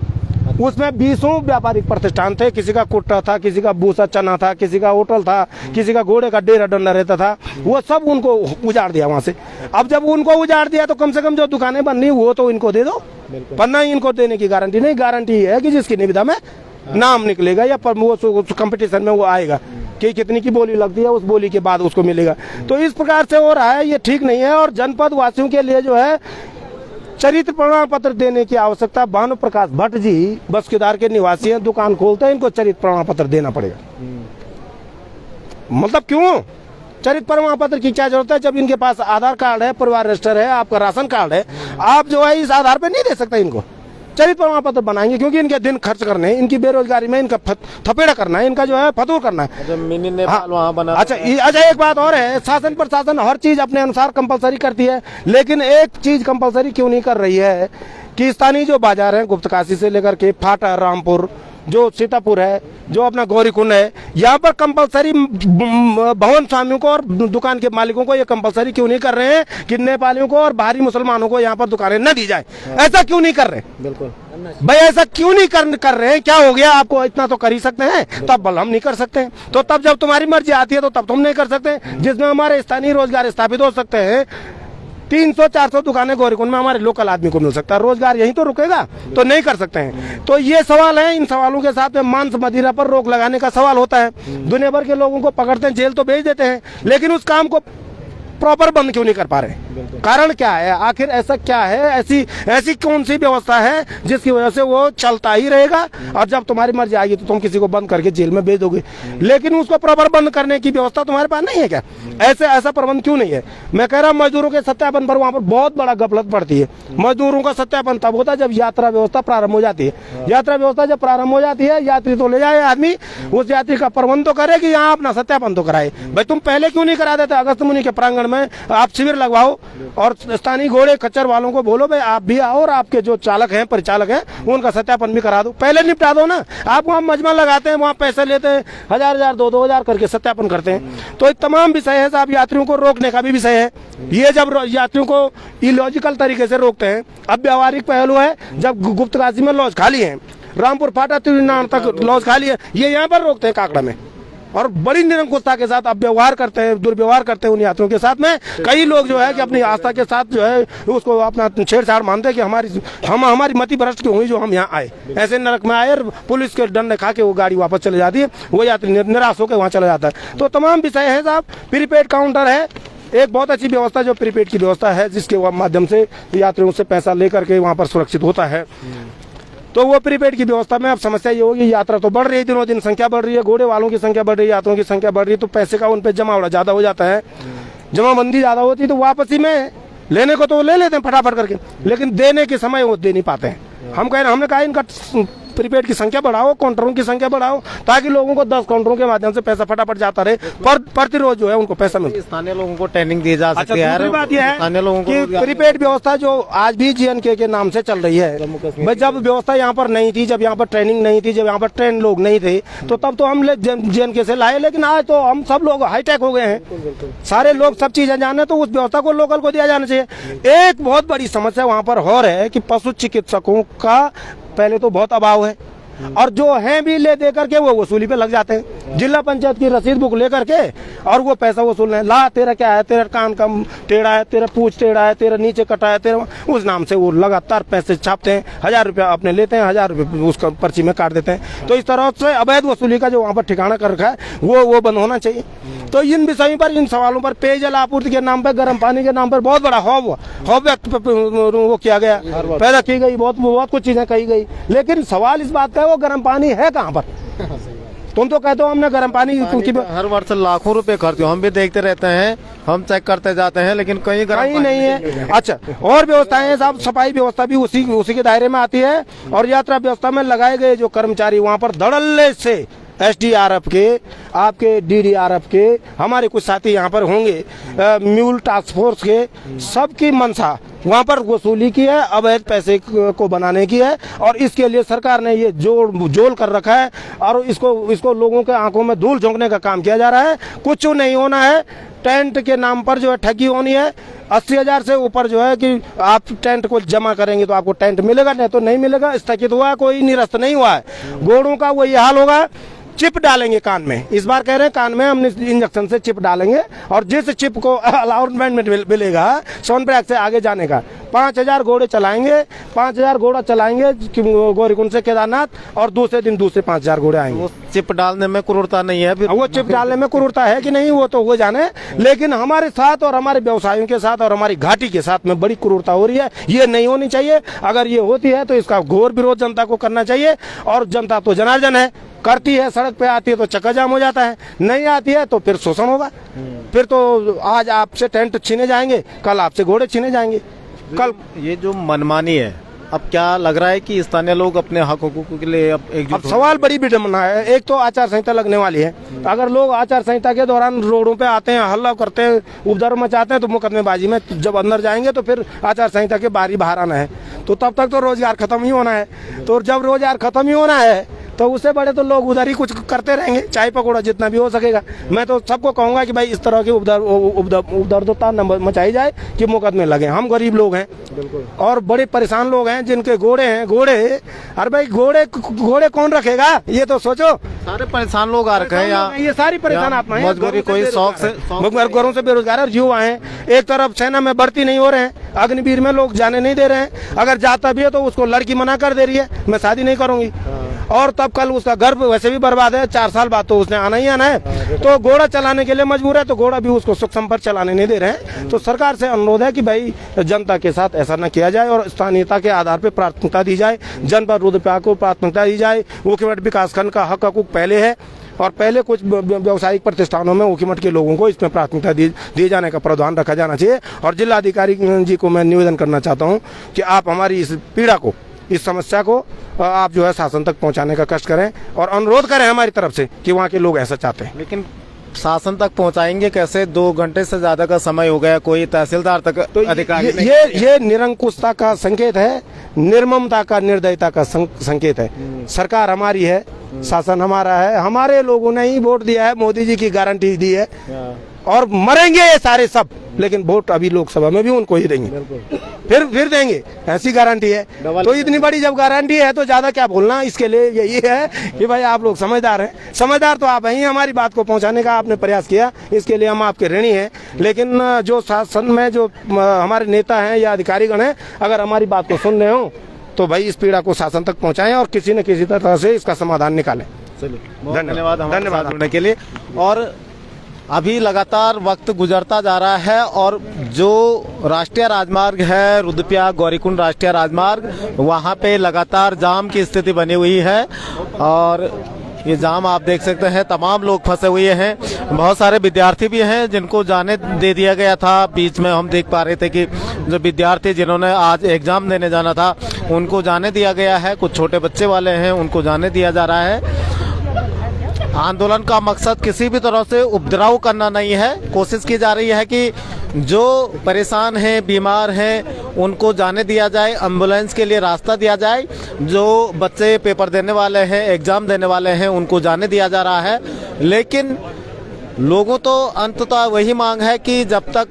उसमें 20 व्यापारिक प्रतिष्ठान थे, किसी का कुट्टा था, किसी का भूसा चना था, किसी का होटल था, किसी का घोड़े का डेरा डंडा रहता था, वो सब उनको उजाड़ दिया वहां से। अब जब उनको उजाड़ दिया तो कम से कम जो दुकानें बन रही वो तो इनको दे दो, वरना इनको देने की गारंटी नहीं। गारंटी है कि जिसकी निविदा में नाम निकलेगा या वो कंपटीशन में वो आएगा कि कितनी की बोली लगती है, उस बोली के बाद उसको मिलेगा। तो इस प्रकार से हो रहा है, ये ठीक नहीं है। और जनपद वासियों के लिए जो है चरित्र प्रमाण पत्र देने की आवश्यकता। भानु प्रकाश भट्ट जी बसकेदार के निवासी हैं, दुकान खोलते हैं, इनको चरित्र प्रमाण पत्र देना पड़ेगा। मतलब क्यों? चरित्र प्रमाण पत्र की क्या जरूरत है जब इनके पास आधार कार्ड है, परिवार रजिस्टर है, आपका राशन कार्ड है। आप जो है इस आधार पे नहीं दे सकते इनको चरित्र प्रमाण पत्र बनाएंगे, क्योंकि इनके दिन खर्च करने, इनकी बेरोजगारी में इनका थपेड़ा करना है, इनका जो है फतूर करना है। मिनी नेपाल वहाँ बना। अच्छा एक बात और है, शासन प्रशासन हर चीज अपने अनुसार कंपलसरी करती है, लेकिन एक चीज कंपलसरी क्यों नहीं कर रही है कि स्थानीय जो बाजार है, गुप्तकाशी से लेकर के फाटा, रामपुर, जो सीतापुर है, जो अपना गौरीकुंड है, यहाँ पर कंपलसरी भवन स्वामियों को और दुकान के मालिकों को ये कंपलसरी क्यों नहीं कर रहे हैं कि नेपालियों को और बाहरी मुसलमानों को यहाँ पर दुकानें न दी जाए? ऐसा क्यों नहीं कर रहे? बिल्कुल भाई ऐसा क्यों नहीं कर रहे हैं? क्या हो गया आपको? इतना तो कर ही सकते हैं, तब बल हम नहीं कर सकते हैं। तो तब जब तुम्हारी मर्जी आती है तो तब तुम नहीं कर सकते, जिसमें हमारे स्थानीय रोजगार स्थापित हो सकते हैं। 300-400 दुकानें गौरीकुंड में हमारे लोकल आदमी को मिल सकता है, रोजगार यही तो रुकेगा, तो नहीं कर सकते हैं। तो ये सवाल है, इन सवालों के साथ में मांस मदिरा पर रोक लगाने का सवाल होता है। दुनिया भर के लोगों को पकड़ते हैं, जेल तो भेज देते हैं, लेकिन उस काम को प्रॉपर बंद क्यों नहीं कर पा रहे? कारण क्या है? आखिर ऐसा क्या है? ऐसी कौन सी व्यवस्था है जिसकी वजह से वो चलता ही रहेगा और जब तुम्हारी मर्जी आएगी तो तुम किसी को बंद करके जेल में भेज दोगे, लेकिन उसको प्रॉपर बंद करने की व्यवस्था तुम्हारे पास नहीं है क्या? ऐसा प्रबंध क्यों नहीं है? मैं कह रहा हूँ मजदूरों के सत्यापन पर वहाँ पर बहुत बड़ा गफलत पड़ती है। मजदूरों का सत्यापन तब होता है जब यात्रा व्यवस्था प्रारंभ हो जाती है। यात्रा व्यवस्था जब प्रारंभ हो जाती है, यात्री तो ले जाए आदमी, उस यात्री का प्रबंध तो करे कि यहाँ अपना सत्यापन तो कराए। भाई तुम पहले क्यों नहीं करा देते? अगस्त मुनि के प्रांगण में आप शिविर लगवाओ और स्थानीय घोड़े खच्चर वालों को बोलो भाई आप भी आओ और आपके जो चालक हैं, परिचालक हैं, उनका सत्यापन भी करा दो, पहले निपटा दो ना। आप वहाँ मजमा लगाते हैं, वहाँ पैसे लेते हैं, 1000 2,000 करके सत्यापन करते हैं। तो एक तमाम विषय है साहब, यात्रियों को रोकने का भी विषय है। ये जब यात्रियों को इलॉजिकल तरीके से रोकते हैं, अब व्यवहारिक पहलू है, जब गुप्तकाशी में लॉज खाली है, रामपुर फाटा त्रिनाथ तक लॉज खाली है, ये यहाँ पर रोकते हैं काकड़ा में, और बड़ी निरंकुशता के साथ अब व्यवहार करते हैं, दुर्व्यवहार करते हैं उन यात्रियों के साथ में। कई लोग जो है कि अपनी आस्था के साथ जो है उसको अपना छेड़छाड़ मानते हैं कि हमारी मति भ्रष्ट क्यों हुई जो हम यहाँ आए, ऐसे नरक में आए, और पुलिस के डंडे खा के वो गाड़ी वापस चले जाती है, वो यात्री निराश होकर वहाँ चला जाता है। तो तमाम विषय है साहब। प्रीपेड काउंटर है, एक बहुत अच्छी व्यवस्था जो प्रीपेड की व्यवस्था है, जिसके माध्यम से यात्रियों से पैसा लेकर के वहाँ पर सुरक्षित होता है। तो वो प्रीपेड की व्यवस्था में अब समस्या ये होगी, यात्रा तो बढ़ रही है, दिनों दिन संख्या बढ़ रही है, घोड़े वालों की संख्या बढ़ रही है, यात्रियों की संख्या बढ़ रही है, तो पैसे का उन पे जमावड़ा ज्यादा हो जाता है। जमाबंदी ज्यादा होती है तो वापसी में लेने को तो ले लेते हैं फटाफट करके, लेकिन देने के समय वो दे नहीं पाते हैं। हमने कहा इनका प्रीपेड की संख्या बढ़ाओ, काउंटरों की संख्या बढ़ाओ, ताकि लोगों को 10 काउंटरों के माध्यम से पैसा फटाफट जाता रहे, पर प्रतिरोज जो है उनको पैसा मिले। स्थानीय लोगों को ट्रेनिंग दी जा सकती है। दूसरी बात यह है कि प्रीपेड व्यवस्था जो आज भी जीएनके के नाम से चल रही है, भाई जब व्यवस्था यहाँ पर नहीं थी, जब यहाँ पर ट्रेनिंग नहीं थी, जब यहाँ पर ट्रेन लोग नहीं थे, तो तब तो हम जीएनके से लाए, लेकिन आज तो हम सब लोग हाईटेक हो गए हैं, सारे लोग सब चीजें जाने, तो उस व्यवस्था को लोकल को दिया जाना चाहिए। एक बहुत बड़ी समस्या वहाँ पर हो रहा है कि पशु चिकित्सकों का पहले तो बहुत अभाव है, और जो हैं भी ले दे करके वो वसूली पे लग जाते हैं। जिला पंचायत की रसीद बुक लेकर के और वो पैसा वसूल रहे हैं। ला तेरा क्या है, तेरा कान का टेढ़ा है, तेरा पूछ टेढ़ा है, तेरा नीचे कटा है, तेरा, उस नाम से वो लगातार पैसे छापते हैं। 1000 रुपया अपने लेते हैं, 1000 रुपये उसका पर्ची में काट देते हैं। तो इस तरह से अवैध वसूली का जो वहाँ पर ठिकाना कर रखा है वो बंद होना चाहिए। तो इन विषयों पर, इन सवालों पर, पेयजल आपूर्ति के नाम पर, गर्म पानी के नाम पर बहुत बड़ा हौब वो किया गया, पैदा की गई, बहुत कुछ चीजें कही गई, लेकिन सवाल इस बात का है वो गर्म पानी है कहाँ पर? तुम तो कहते हो हमने गर्म पानी हर वर्ष लाखों रुपए खर्च हो, हम भी देखते रहते हैं, हम चेक करते जाते हैं, लेकिन कहीं गर्म नहीं है। अच्छा, और व्यवस्थाएं साहब, सफाई व्यवस्था भी उसी के दायरे में आती है, और यात्रा व्यवस्था में लगाए गए जो कर्मचारी वहाँ पर धड़ल्ले से SDRF के, आपके DDRF के, हमारे कुछ साथी यहाँ पर होंगे, म्यूल टास्क फोर्स के, सबकी मंशा वहाँ पर वसूली की है, अवैध पैसे को बनाने की है, और इसके लिए सरकार ने ये जोल कर रखा है और इसको लोगों के आंखों में धूल झोंकने का काम किया जा रहा है। कुछ नहीं होना है, टेंट के नाम पर जो है ठगी होनी है। 80,000 से ऊपर जो है कि आप टेंट को जमा करेंगे तो आपको टेंट मिलेगा, नहीं तो नहीं मिलेगा। स्थगित हुआ, कोई निरस्त नहीं हुआ है। घोड़ों का वही हाल होगा। चिप डालेंगे कान में, इस बार कह रहे हैं कान में हम इंजेक्शन से चिप डालेंगे, और जिस चिप को अलाउंसमेंट में मिलेगा सोनप्रयाग से आगे जाने का 5,000 घोड़े चलाएंगे, 5,000 घोड़ा चलाएंगे गौरीकुंड से केदारनाथ, और दूसरे दिन दूसरे 5,000 घोड़े आएंगे। वो चिप डालने में क्रूरता नहीं है? फिर वो चिप डालने में क्रूरता है कि नहीं वो तो वो जाने, लेकिन हमारे साथ और हमारे व्यवसायियों के साथ और हमारी घाटी के साथ में बड़ी क्रूरता हो रही है। ये नहीं होनी चाहिए। अगर ये होती है तो इसका घोर विरोध जनता को करना चाहिए, और जनता तो जनार्दन है, करती है, सड़क पे आती है तो चक्का जाम हो जाता है, नहीं आती है तो फिर शोषण होगा। फिर तो आज आपसे टेंट छीने जाएंगे, कल आपसे घोड़े छीने जाएंगे। कल ये जो मनमानी है, अब क्या लग रहा है कि स्थानीय लोग अपने हक हकूक के लिए अब एकजुट? अब सवाल बड़ी विडम्बना है। एक तो आचार संहिता लगने वाली है, अगर लोग आचार संहिता के दौरान रोडों पे आते हैं, हल्ला करते हैं, उपद्रव मचाते हैं, तो मुकदमेबाजी में जब अंदर जाएंगे तो फिर आचार संहिता के बाहर आना है, तो तब तक तो रोजगार खत्म ही होना है। तो जब रोजगार खत्म ही होना है तो उससे बड़े तो लोग उधर ही कुछ करते रहेंगे, चाय पकौड़ा जितना भी हो सकेगा। मैं तो सबको कहूंगा कि भाई इस तरह की उपद्रवता न मचाई जाए कि मुकदमे लगे। हम गरीब लोग हैं और बड़े परेशान लोग हैं जिनके घोड़े हैं। घोड़े, अरे भाई घोड़े कौन रखेगा, ये तो सोचो। सारे परेशान लोग आ रखे हैं यहाँ, ये सारी परेशान आत्मा है। मजबूरी कोई शौक से घरों से बेरोजगार और युवा हैं। एक तरफ सेना में भर्ती नहीं हो रहे हैं, अग्निवीर में लोग जाने नहीं दे रहे हैं, अगर जाता भी है तो उसको लड़की मना कर दे रही है, मैं शादी नहीं करूंगी, और तब कल उसका गर्भ वैसे भी बर्बाद है, 4 साल बाद तो उसने आना ही आना है। तो घोड़ा चलाने के लिए मजबूर है, तो घोड़ा भी उसको सुख संपन्न चलाने नहीं दे रहे हैं। तो सरकार से अनुरोध है कि भाई जनता के साथ ऐसा न किया जाए और स्थानीयता के आधार पर प्राथमिकता दी जाए, जनपद रुद्रप्रयाग को प्राथमिकता दी जाए। ऊखीमठ विकासखंड का हक हकूक पहले है, और पहले कुछ व्यावसायिक प्रतिष्ठानों में ऊखीमठ के लोगों को इसमें प्राथमिकता दिए जाने का प्रावधान रखा जाना चाहिए। और जिलाधिकारी जी को मैं निवेदन करना चाहता हूँ कि आप हमारी इस पीड़ा को, इस समस्या को आप जो है शासन तक पहुंचाने का कष्ट करें, और अनुरोध करें हमारी तरफ से कि वहाँ के लोग ऐसा चाहते हैं। लेकिन शासन तक पहुंचाएंगे कैसे? 2 घंटे से ज्यादा का समय हो गया, कोई तहसीलदार तक तो अधिकारी ये निरंकुशता का संकेत है, निर्ममता का, निर्दयता का संकेत है। सरकार हमारी है, शासन हमारा है, हमारे लोगों ने ही वोट दिया है, मोदी जी की गारंटी दी है, और मरेंगे ये सारे सब, लेकिन वोट अभी लोकसभा में भी उनको ही देंगे, फिर देंगे, ऐसी गारंटी है। तो इतनी बड़ी जब गारंटी है तो ज्यादा क्या बोलना। इसके लिए यही है कि भाई आप लोग समझदार हैं, समझदार तो आप हैं, हमारी बात को पहुंचाने का आपने प्रयास किया, इसके लिए हम आपके ऋणी हैं। लेकिन जो शासन में जो हमारे नेता हैं या अधिकारीगण हैं, अगर हमारी बात को सुन रहे हो तो भाई इस पीड़ा को शासन तक पहुंचाएं और किसी न किसी तरह से इसका समाधान निकालें। धन्यवाद जुड़ने के लिए। और अभी लगातार वक्त गुजरता जा रहा है, और जो राष्ट्रीय राजमार्ग है रुद्रप्रयाग गौरीकुंड राष्ट्रीय राजमार्ग, वहाँ पे लगातार जाम की स्थिति बनी हुई है, और ये जाम आप देख सकते हैं, तमाम लोग फंसे हुए हैं। बहुत सारे विद्यार्थी भी हैं जिनको जाने दे दिया गया था। बीच में हम देख पा रहे थे कि जो विद्यार्थी जिन्होंने आज एग्जाम देने जाना था उनको जाने दिया गया है, कुछ छोटे बच्चे वाले हैं उनको जाने दिया जा रहा है। आंदोलन का मकसद किसी भी तरह से उपद्रव करना नहीं है, कोशिश की जा रही है कि जो परेशान हैं, बीमार हैं, उनको जाने दिया जाए, एम्बुलेंस के लिए रास्ता दिया जाए। जो बच्चे पेपर देने वाले हैं, एग्जाम देने वाले हैं, उनको जाने दिया जा रहा है। लेकिन लोगों तो अंततः वही मांग है कि जब तक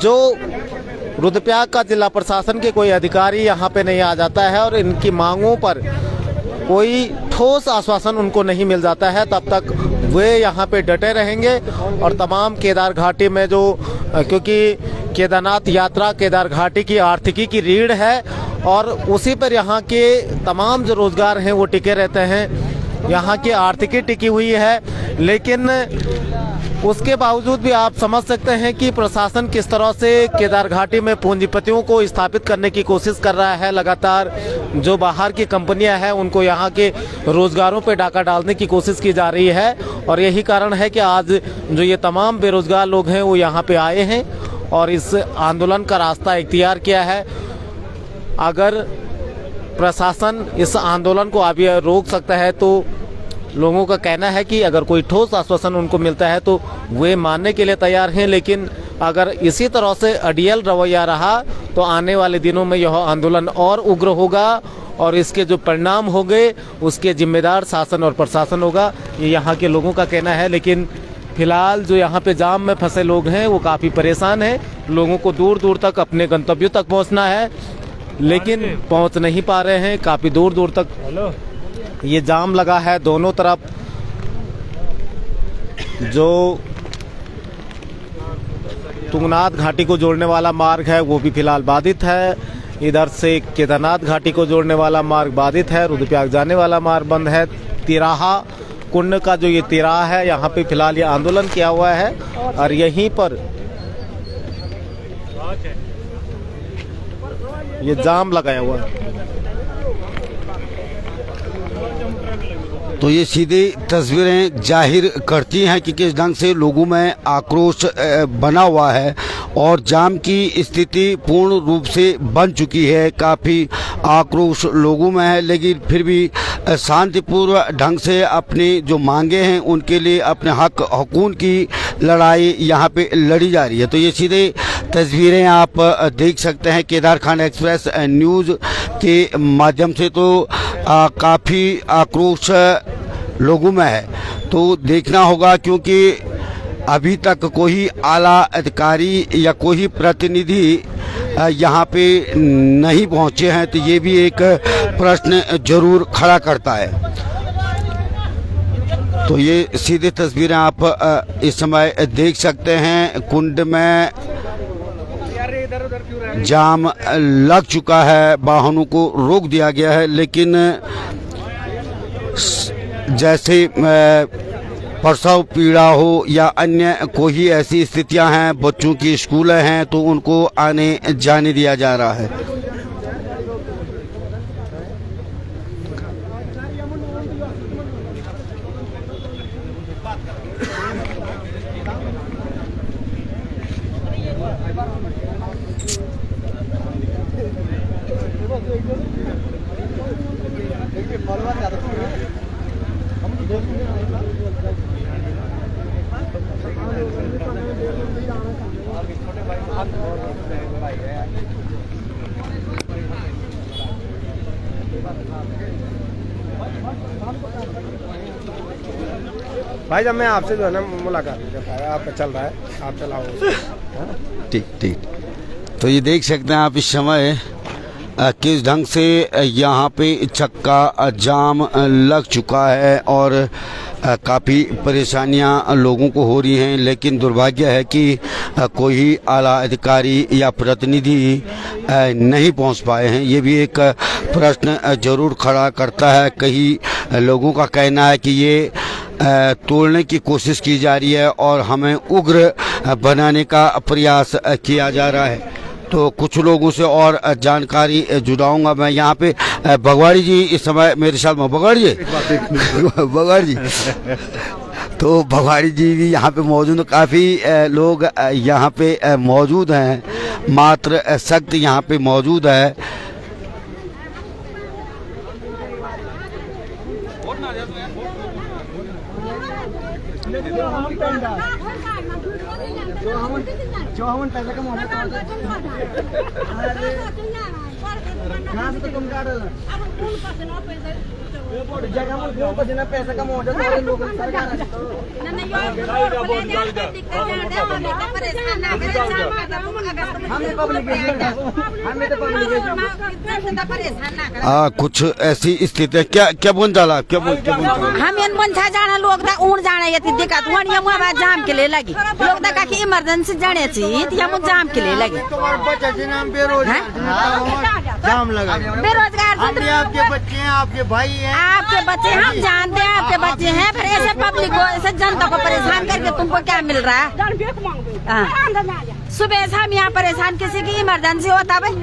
जो रुद्रप्रयाग का जिला प्रशासन के कोई अधिकारी यहाँ पे नहीं आ जाता है और इनकी मांगों पर कोई ठोस आश्वासन उनको नहीं मिल जाता है, तब तक वे यहाँ पे डटे रहेंगे। और तमाम केदार घाटी में जो, क्योंकि केदारनाथ यात्रा केदार घाटी की आर्थिकी की रीढ़ है, और उसी पर यहाँ के तमाम जो रोजगार हैं वो टिके रहते हैं, यहाँ की आर्थिकी टिकी हुई है। लेकिन उसके बावजूद भी आप समझ सकते हैं कि प्रशासन किस तरह से केदार घाटी में पूंजीपतियों को स्थापित करने की कोशिश कर रहा है। लगातार जो बाहर की कंपनियां हैं उनको यहाँ के रोजगारों पे डाका डालने की कोशिश की जा रही है, और यही कारण है कि आज जो ये तमाम बेरोजगार लोग हैं वो यहाँ पे आए हैं और इस आंदोलन का रास्ता इख्तियार किया है। अगर प्रशासन इस आंदोलन को अभी रोक सकता है तो लोगों का कहना है कि अगर कोई ठोस आश्वासन उनको मिलता है तो वे मानने के लिए तैयार हैं, लेकिन अगर इसी तरह से अड़ियल रवैया रहा तो आने वाले दिनों में यह आंदोलन और उग्र होगा और इसके जो परिणाम होंगे उसके जिम्मेदार शासन और प्रशासन होगा, ये यहाँ के लोगों का कहना है। लेकिन फिलहाल जो यहाँ पे जाम में फंसे लोग हैं वो काफ़ी परेशान हैं। लोगों को दूर दूर तक अपने गंतव्यों तक पहुँचना है, लेकिन पहुँच नहीं पा रहे हैं। काफ़ी दूर दूर तक ये जाम लगा है। दोनों तरफ जो तुंगनाथ घाटी को जोड़ने वाला मार्ग है वो भी फिलहाल बाधित है। इधर से केदारनाथ घाटी को जोड़ने वाला मार्ग बाधित है। रुद्रप्रयाग जाने वाला मार्ग बंद है। तिराहा कुंड का जो ये तिराहा है यहाँ पे फिलहाल ये आंदोलन किया हुआ है और यहीं पर ये जाम लगाया हुआ है। तो ये सीधी तस्वीरें जाहिर करती हैं कि किस ढंग से लोगों में आक्रोश बना हुआ है और जाम की स्थिति पूर्ण रूप से बन चुकी है। काफ़ी आक्रोश लोगों में है, लेकिन फिर भी शांतिपूर्ण ढंग से अपनी जो मांगे हैं उनके लिए अपने हक हकूक़ की लड़ाई यहाँ पे लड़ी जा रही है। तो ये सीधे तस्वीरें आप देख सकते हैं केदार खान एक्सप्रेस न्यूज़ के माध्यम से। तो काफ़ी आक्रोश लोगों में है, तो देखना होगा, क्योंकि अभी तक कोई आला अधिकारी या कोई प्रतिनिधि यहाँ पे नहीं पहुँचे हैं, तो ये भी एक प्रश्न जरूर खड़ा करता है। तो ये सीधी तस्वीरें आप इस समय देख सकते हैं। कुंड में जाम लग चुका है, वाहनों को रोक दिया गया है, लेकिन जैसे प्रसव पीड़ा हो या अन्य कोई ऐसी स्थितियां हैं, बच्चों की स्कूलें हैं, तो उनको आने जाने दिया जा रहा है। भाई जब मैं आपसे जो है ना मुलाकात नहीं कर पाया, आपका चल रहा है, आप चलाओ। ठीक ठीक। तो ये देख सकते हैं आप इस समय किस ढंग से यहाँ पे चक्का जाम लग चुका है और काफ़ी परेशानियाँ लोगों को हो रही हैं, लेकिन दुर्भाग्य है कि कोई आला अधिकारी या प्रतिनिधि नहीं पहुँच पाए हैं। ये भी एक प्रश्न जरूर खड़ा करता है। कई लोगों का कहना है कि ये तोड़ने की कोशिश की जा रही है और हमें उग्र बनाने का प्रयास किया जा रहा है। तो कुछ लोगों से और जानकारी जुटाऊंगा मैं। यहाँ पे भगवाड़ी जी इस समय मेरे साथ में, भगवाड़ी जी भगवाड़ी जी तो भगवाड़ी जी भी यहाँ पे मौजूद, काफ़ी लोग यहाँ पे मौजूद हैं, मात्र सख्त यहाँ पे मौजूद है। पैसा कम हो जाता है लोग कुछ ऐसी स्थिति क्या बोल डाला क्या बोल हम इन मन था जाना लोग था ऊन जाना ये दिक्कत हुआ ये मुआ जाम के लिए लगी लोग था कि इमरजेंसी जाने चाहिए तो हम जाम के लिए लगे जाम लगा। बेरोजगार आपके बच्चे हैं, आपके भाई हैं, आपके बच्चे हम जानते हैं आपके बच्चे हैं, फिर ऐसे पब्लिक को ऐसे जनता को परेशान करके तुमको क्या मिल रहा है? सुबह से हम यहाँ परेशान, किसी की इमरजेंसी होता भाई।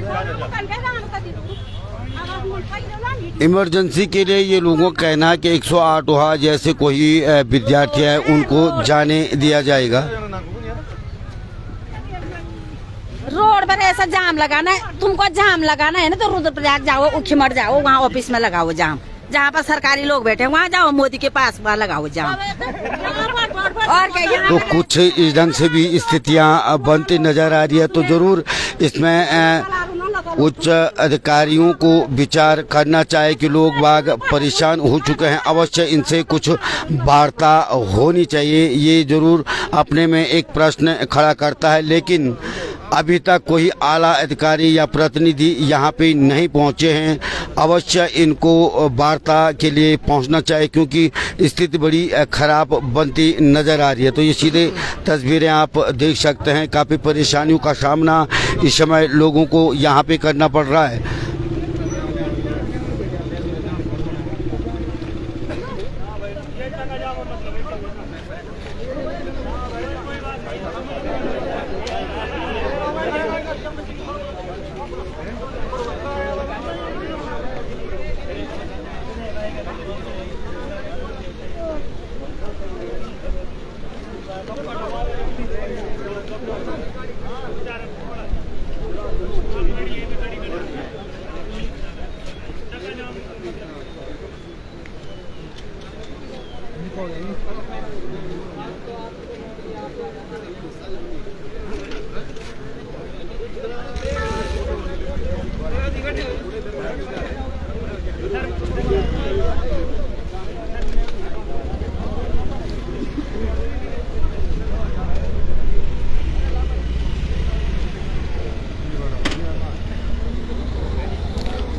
इमरजेंसी के लिए ये लोगों का कहना है कि 108 वहाँ जैसे कोई विद्यार्थी है उनको जाने दिया जाएगा। रोड पर ऐसा जाम लगाना है, तुमको जाम लगाना है ना तो रुद्रप्रयाग जाओ, उखीमठ जाओ, वहाँ ऑफिस में लगाओ जाम, जहाँ पर सरकारी लोग बैठे वहाँ जाओ, मोदी के पास वहाँ लगाओ जाओ। और क्या, तो कुछ इस ढंग से भी स्थितियां बनती नजर आ रही है। तो जरूर इसमें उच्च अधिकारियों को विचार करना चाहिए कि लोग बाग परेशान हो चुके हैं, अवश्य इनसे कुछ वार्ता होनी चाहिए। ये जरूर अपने में एक प्रश्न खड़ा करता है, लेकिन अभी तक कोई आला अधिकारी या प्रतिनिधि यहाँ पे नहीं पहुँचे हैं। अवश्य इनको वार्ता के लिए पहुँचना चाहिए, क्योंकि स्थिति बड़ी खराब बनती नज़र आ रही है। तो ये सीधे तस्वीरें आप देख सकते हैं, काफ़ी परेशानियों का सामना इस समय लोगों को यहाँ पे करना पड़ रहा है।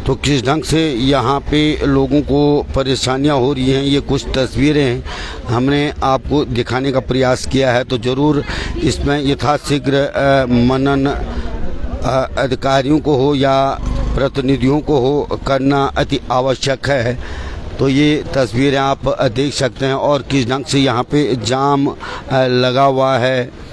तो किस ढंग से यहाँ पे लोगों को परेशानियाँ हो रही हैं, ये कुछ तस्वीरें हमने आपको दिखाने का प्रयास किया है। तो ज़रूर इसमें यथाशीघ्र मनन अधिकारियों को हो या प्रतिनिधियों को हो करना अति आवश्यक है। तो ये तस्वीरें आप देख सकते हैं और किस ढंग से यहाँ पे जाम लगा हुआ है।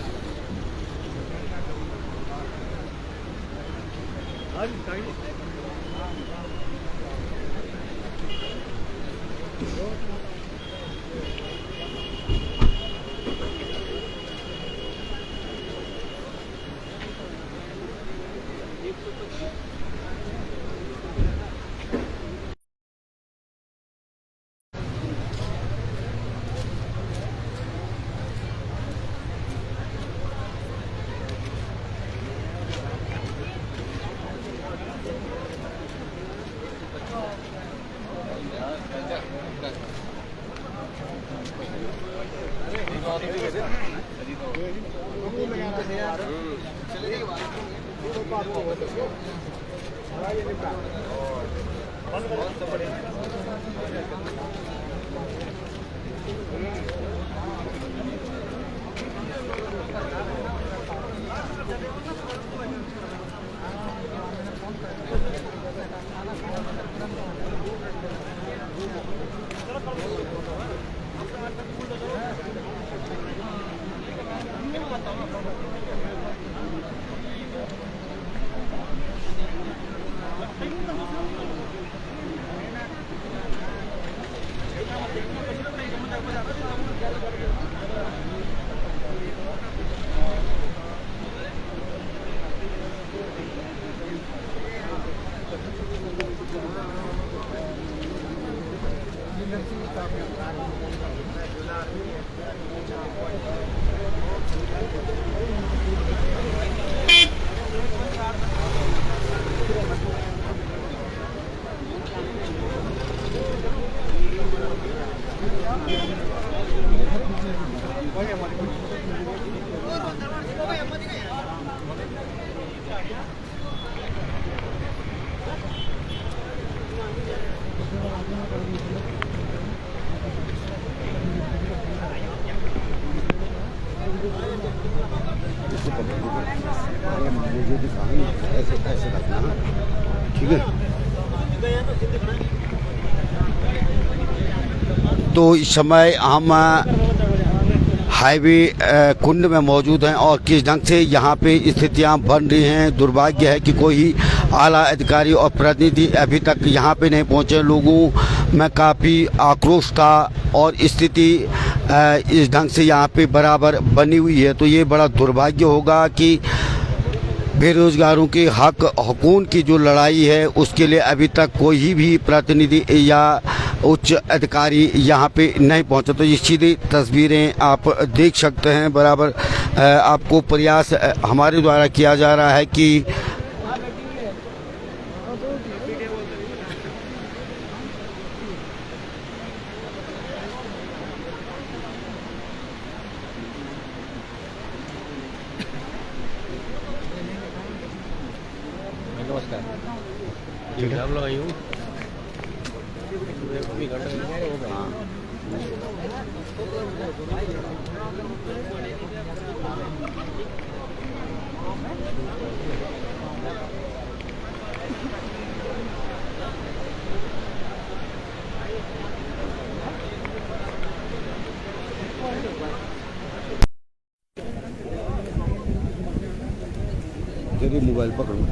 ऐसे रखना, ठीक है। तो इस समय हम हाईवे कुंड में मौजूद हैं और किस ढंग से यहाँ पे स्थितियाँ बन रही हैं। दुर्भाग्य है कि कोई आला अधिकारी और प्रतिनिधि अभी तक यहाँ पे नहीं पहुँचे। लोगों में काफ़ी आक्रोश था और स्थिति इस ढंग से यहाँ पे बराबर बनी हुई है। तो ये बड़ा दुर्भाग्य होगा कि बेरोजगारों के हक हकूक़ की जो लड़ाई है उसके लिए अभी तक कोई भी प्रतिनिधि या उच्च अधिकारी यहाँ पे नहीं पहुँचे। तो ये सीधी तस्वीरें आप देख सकते हैं। बराबर आपको प्रयास हमारे द्वारा किया जा रहा है कि मोबाइल पकड़ो।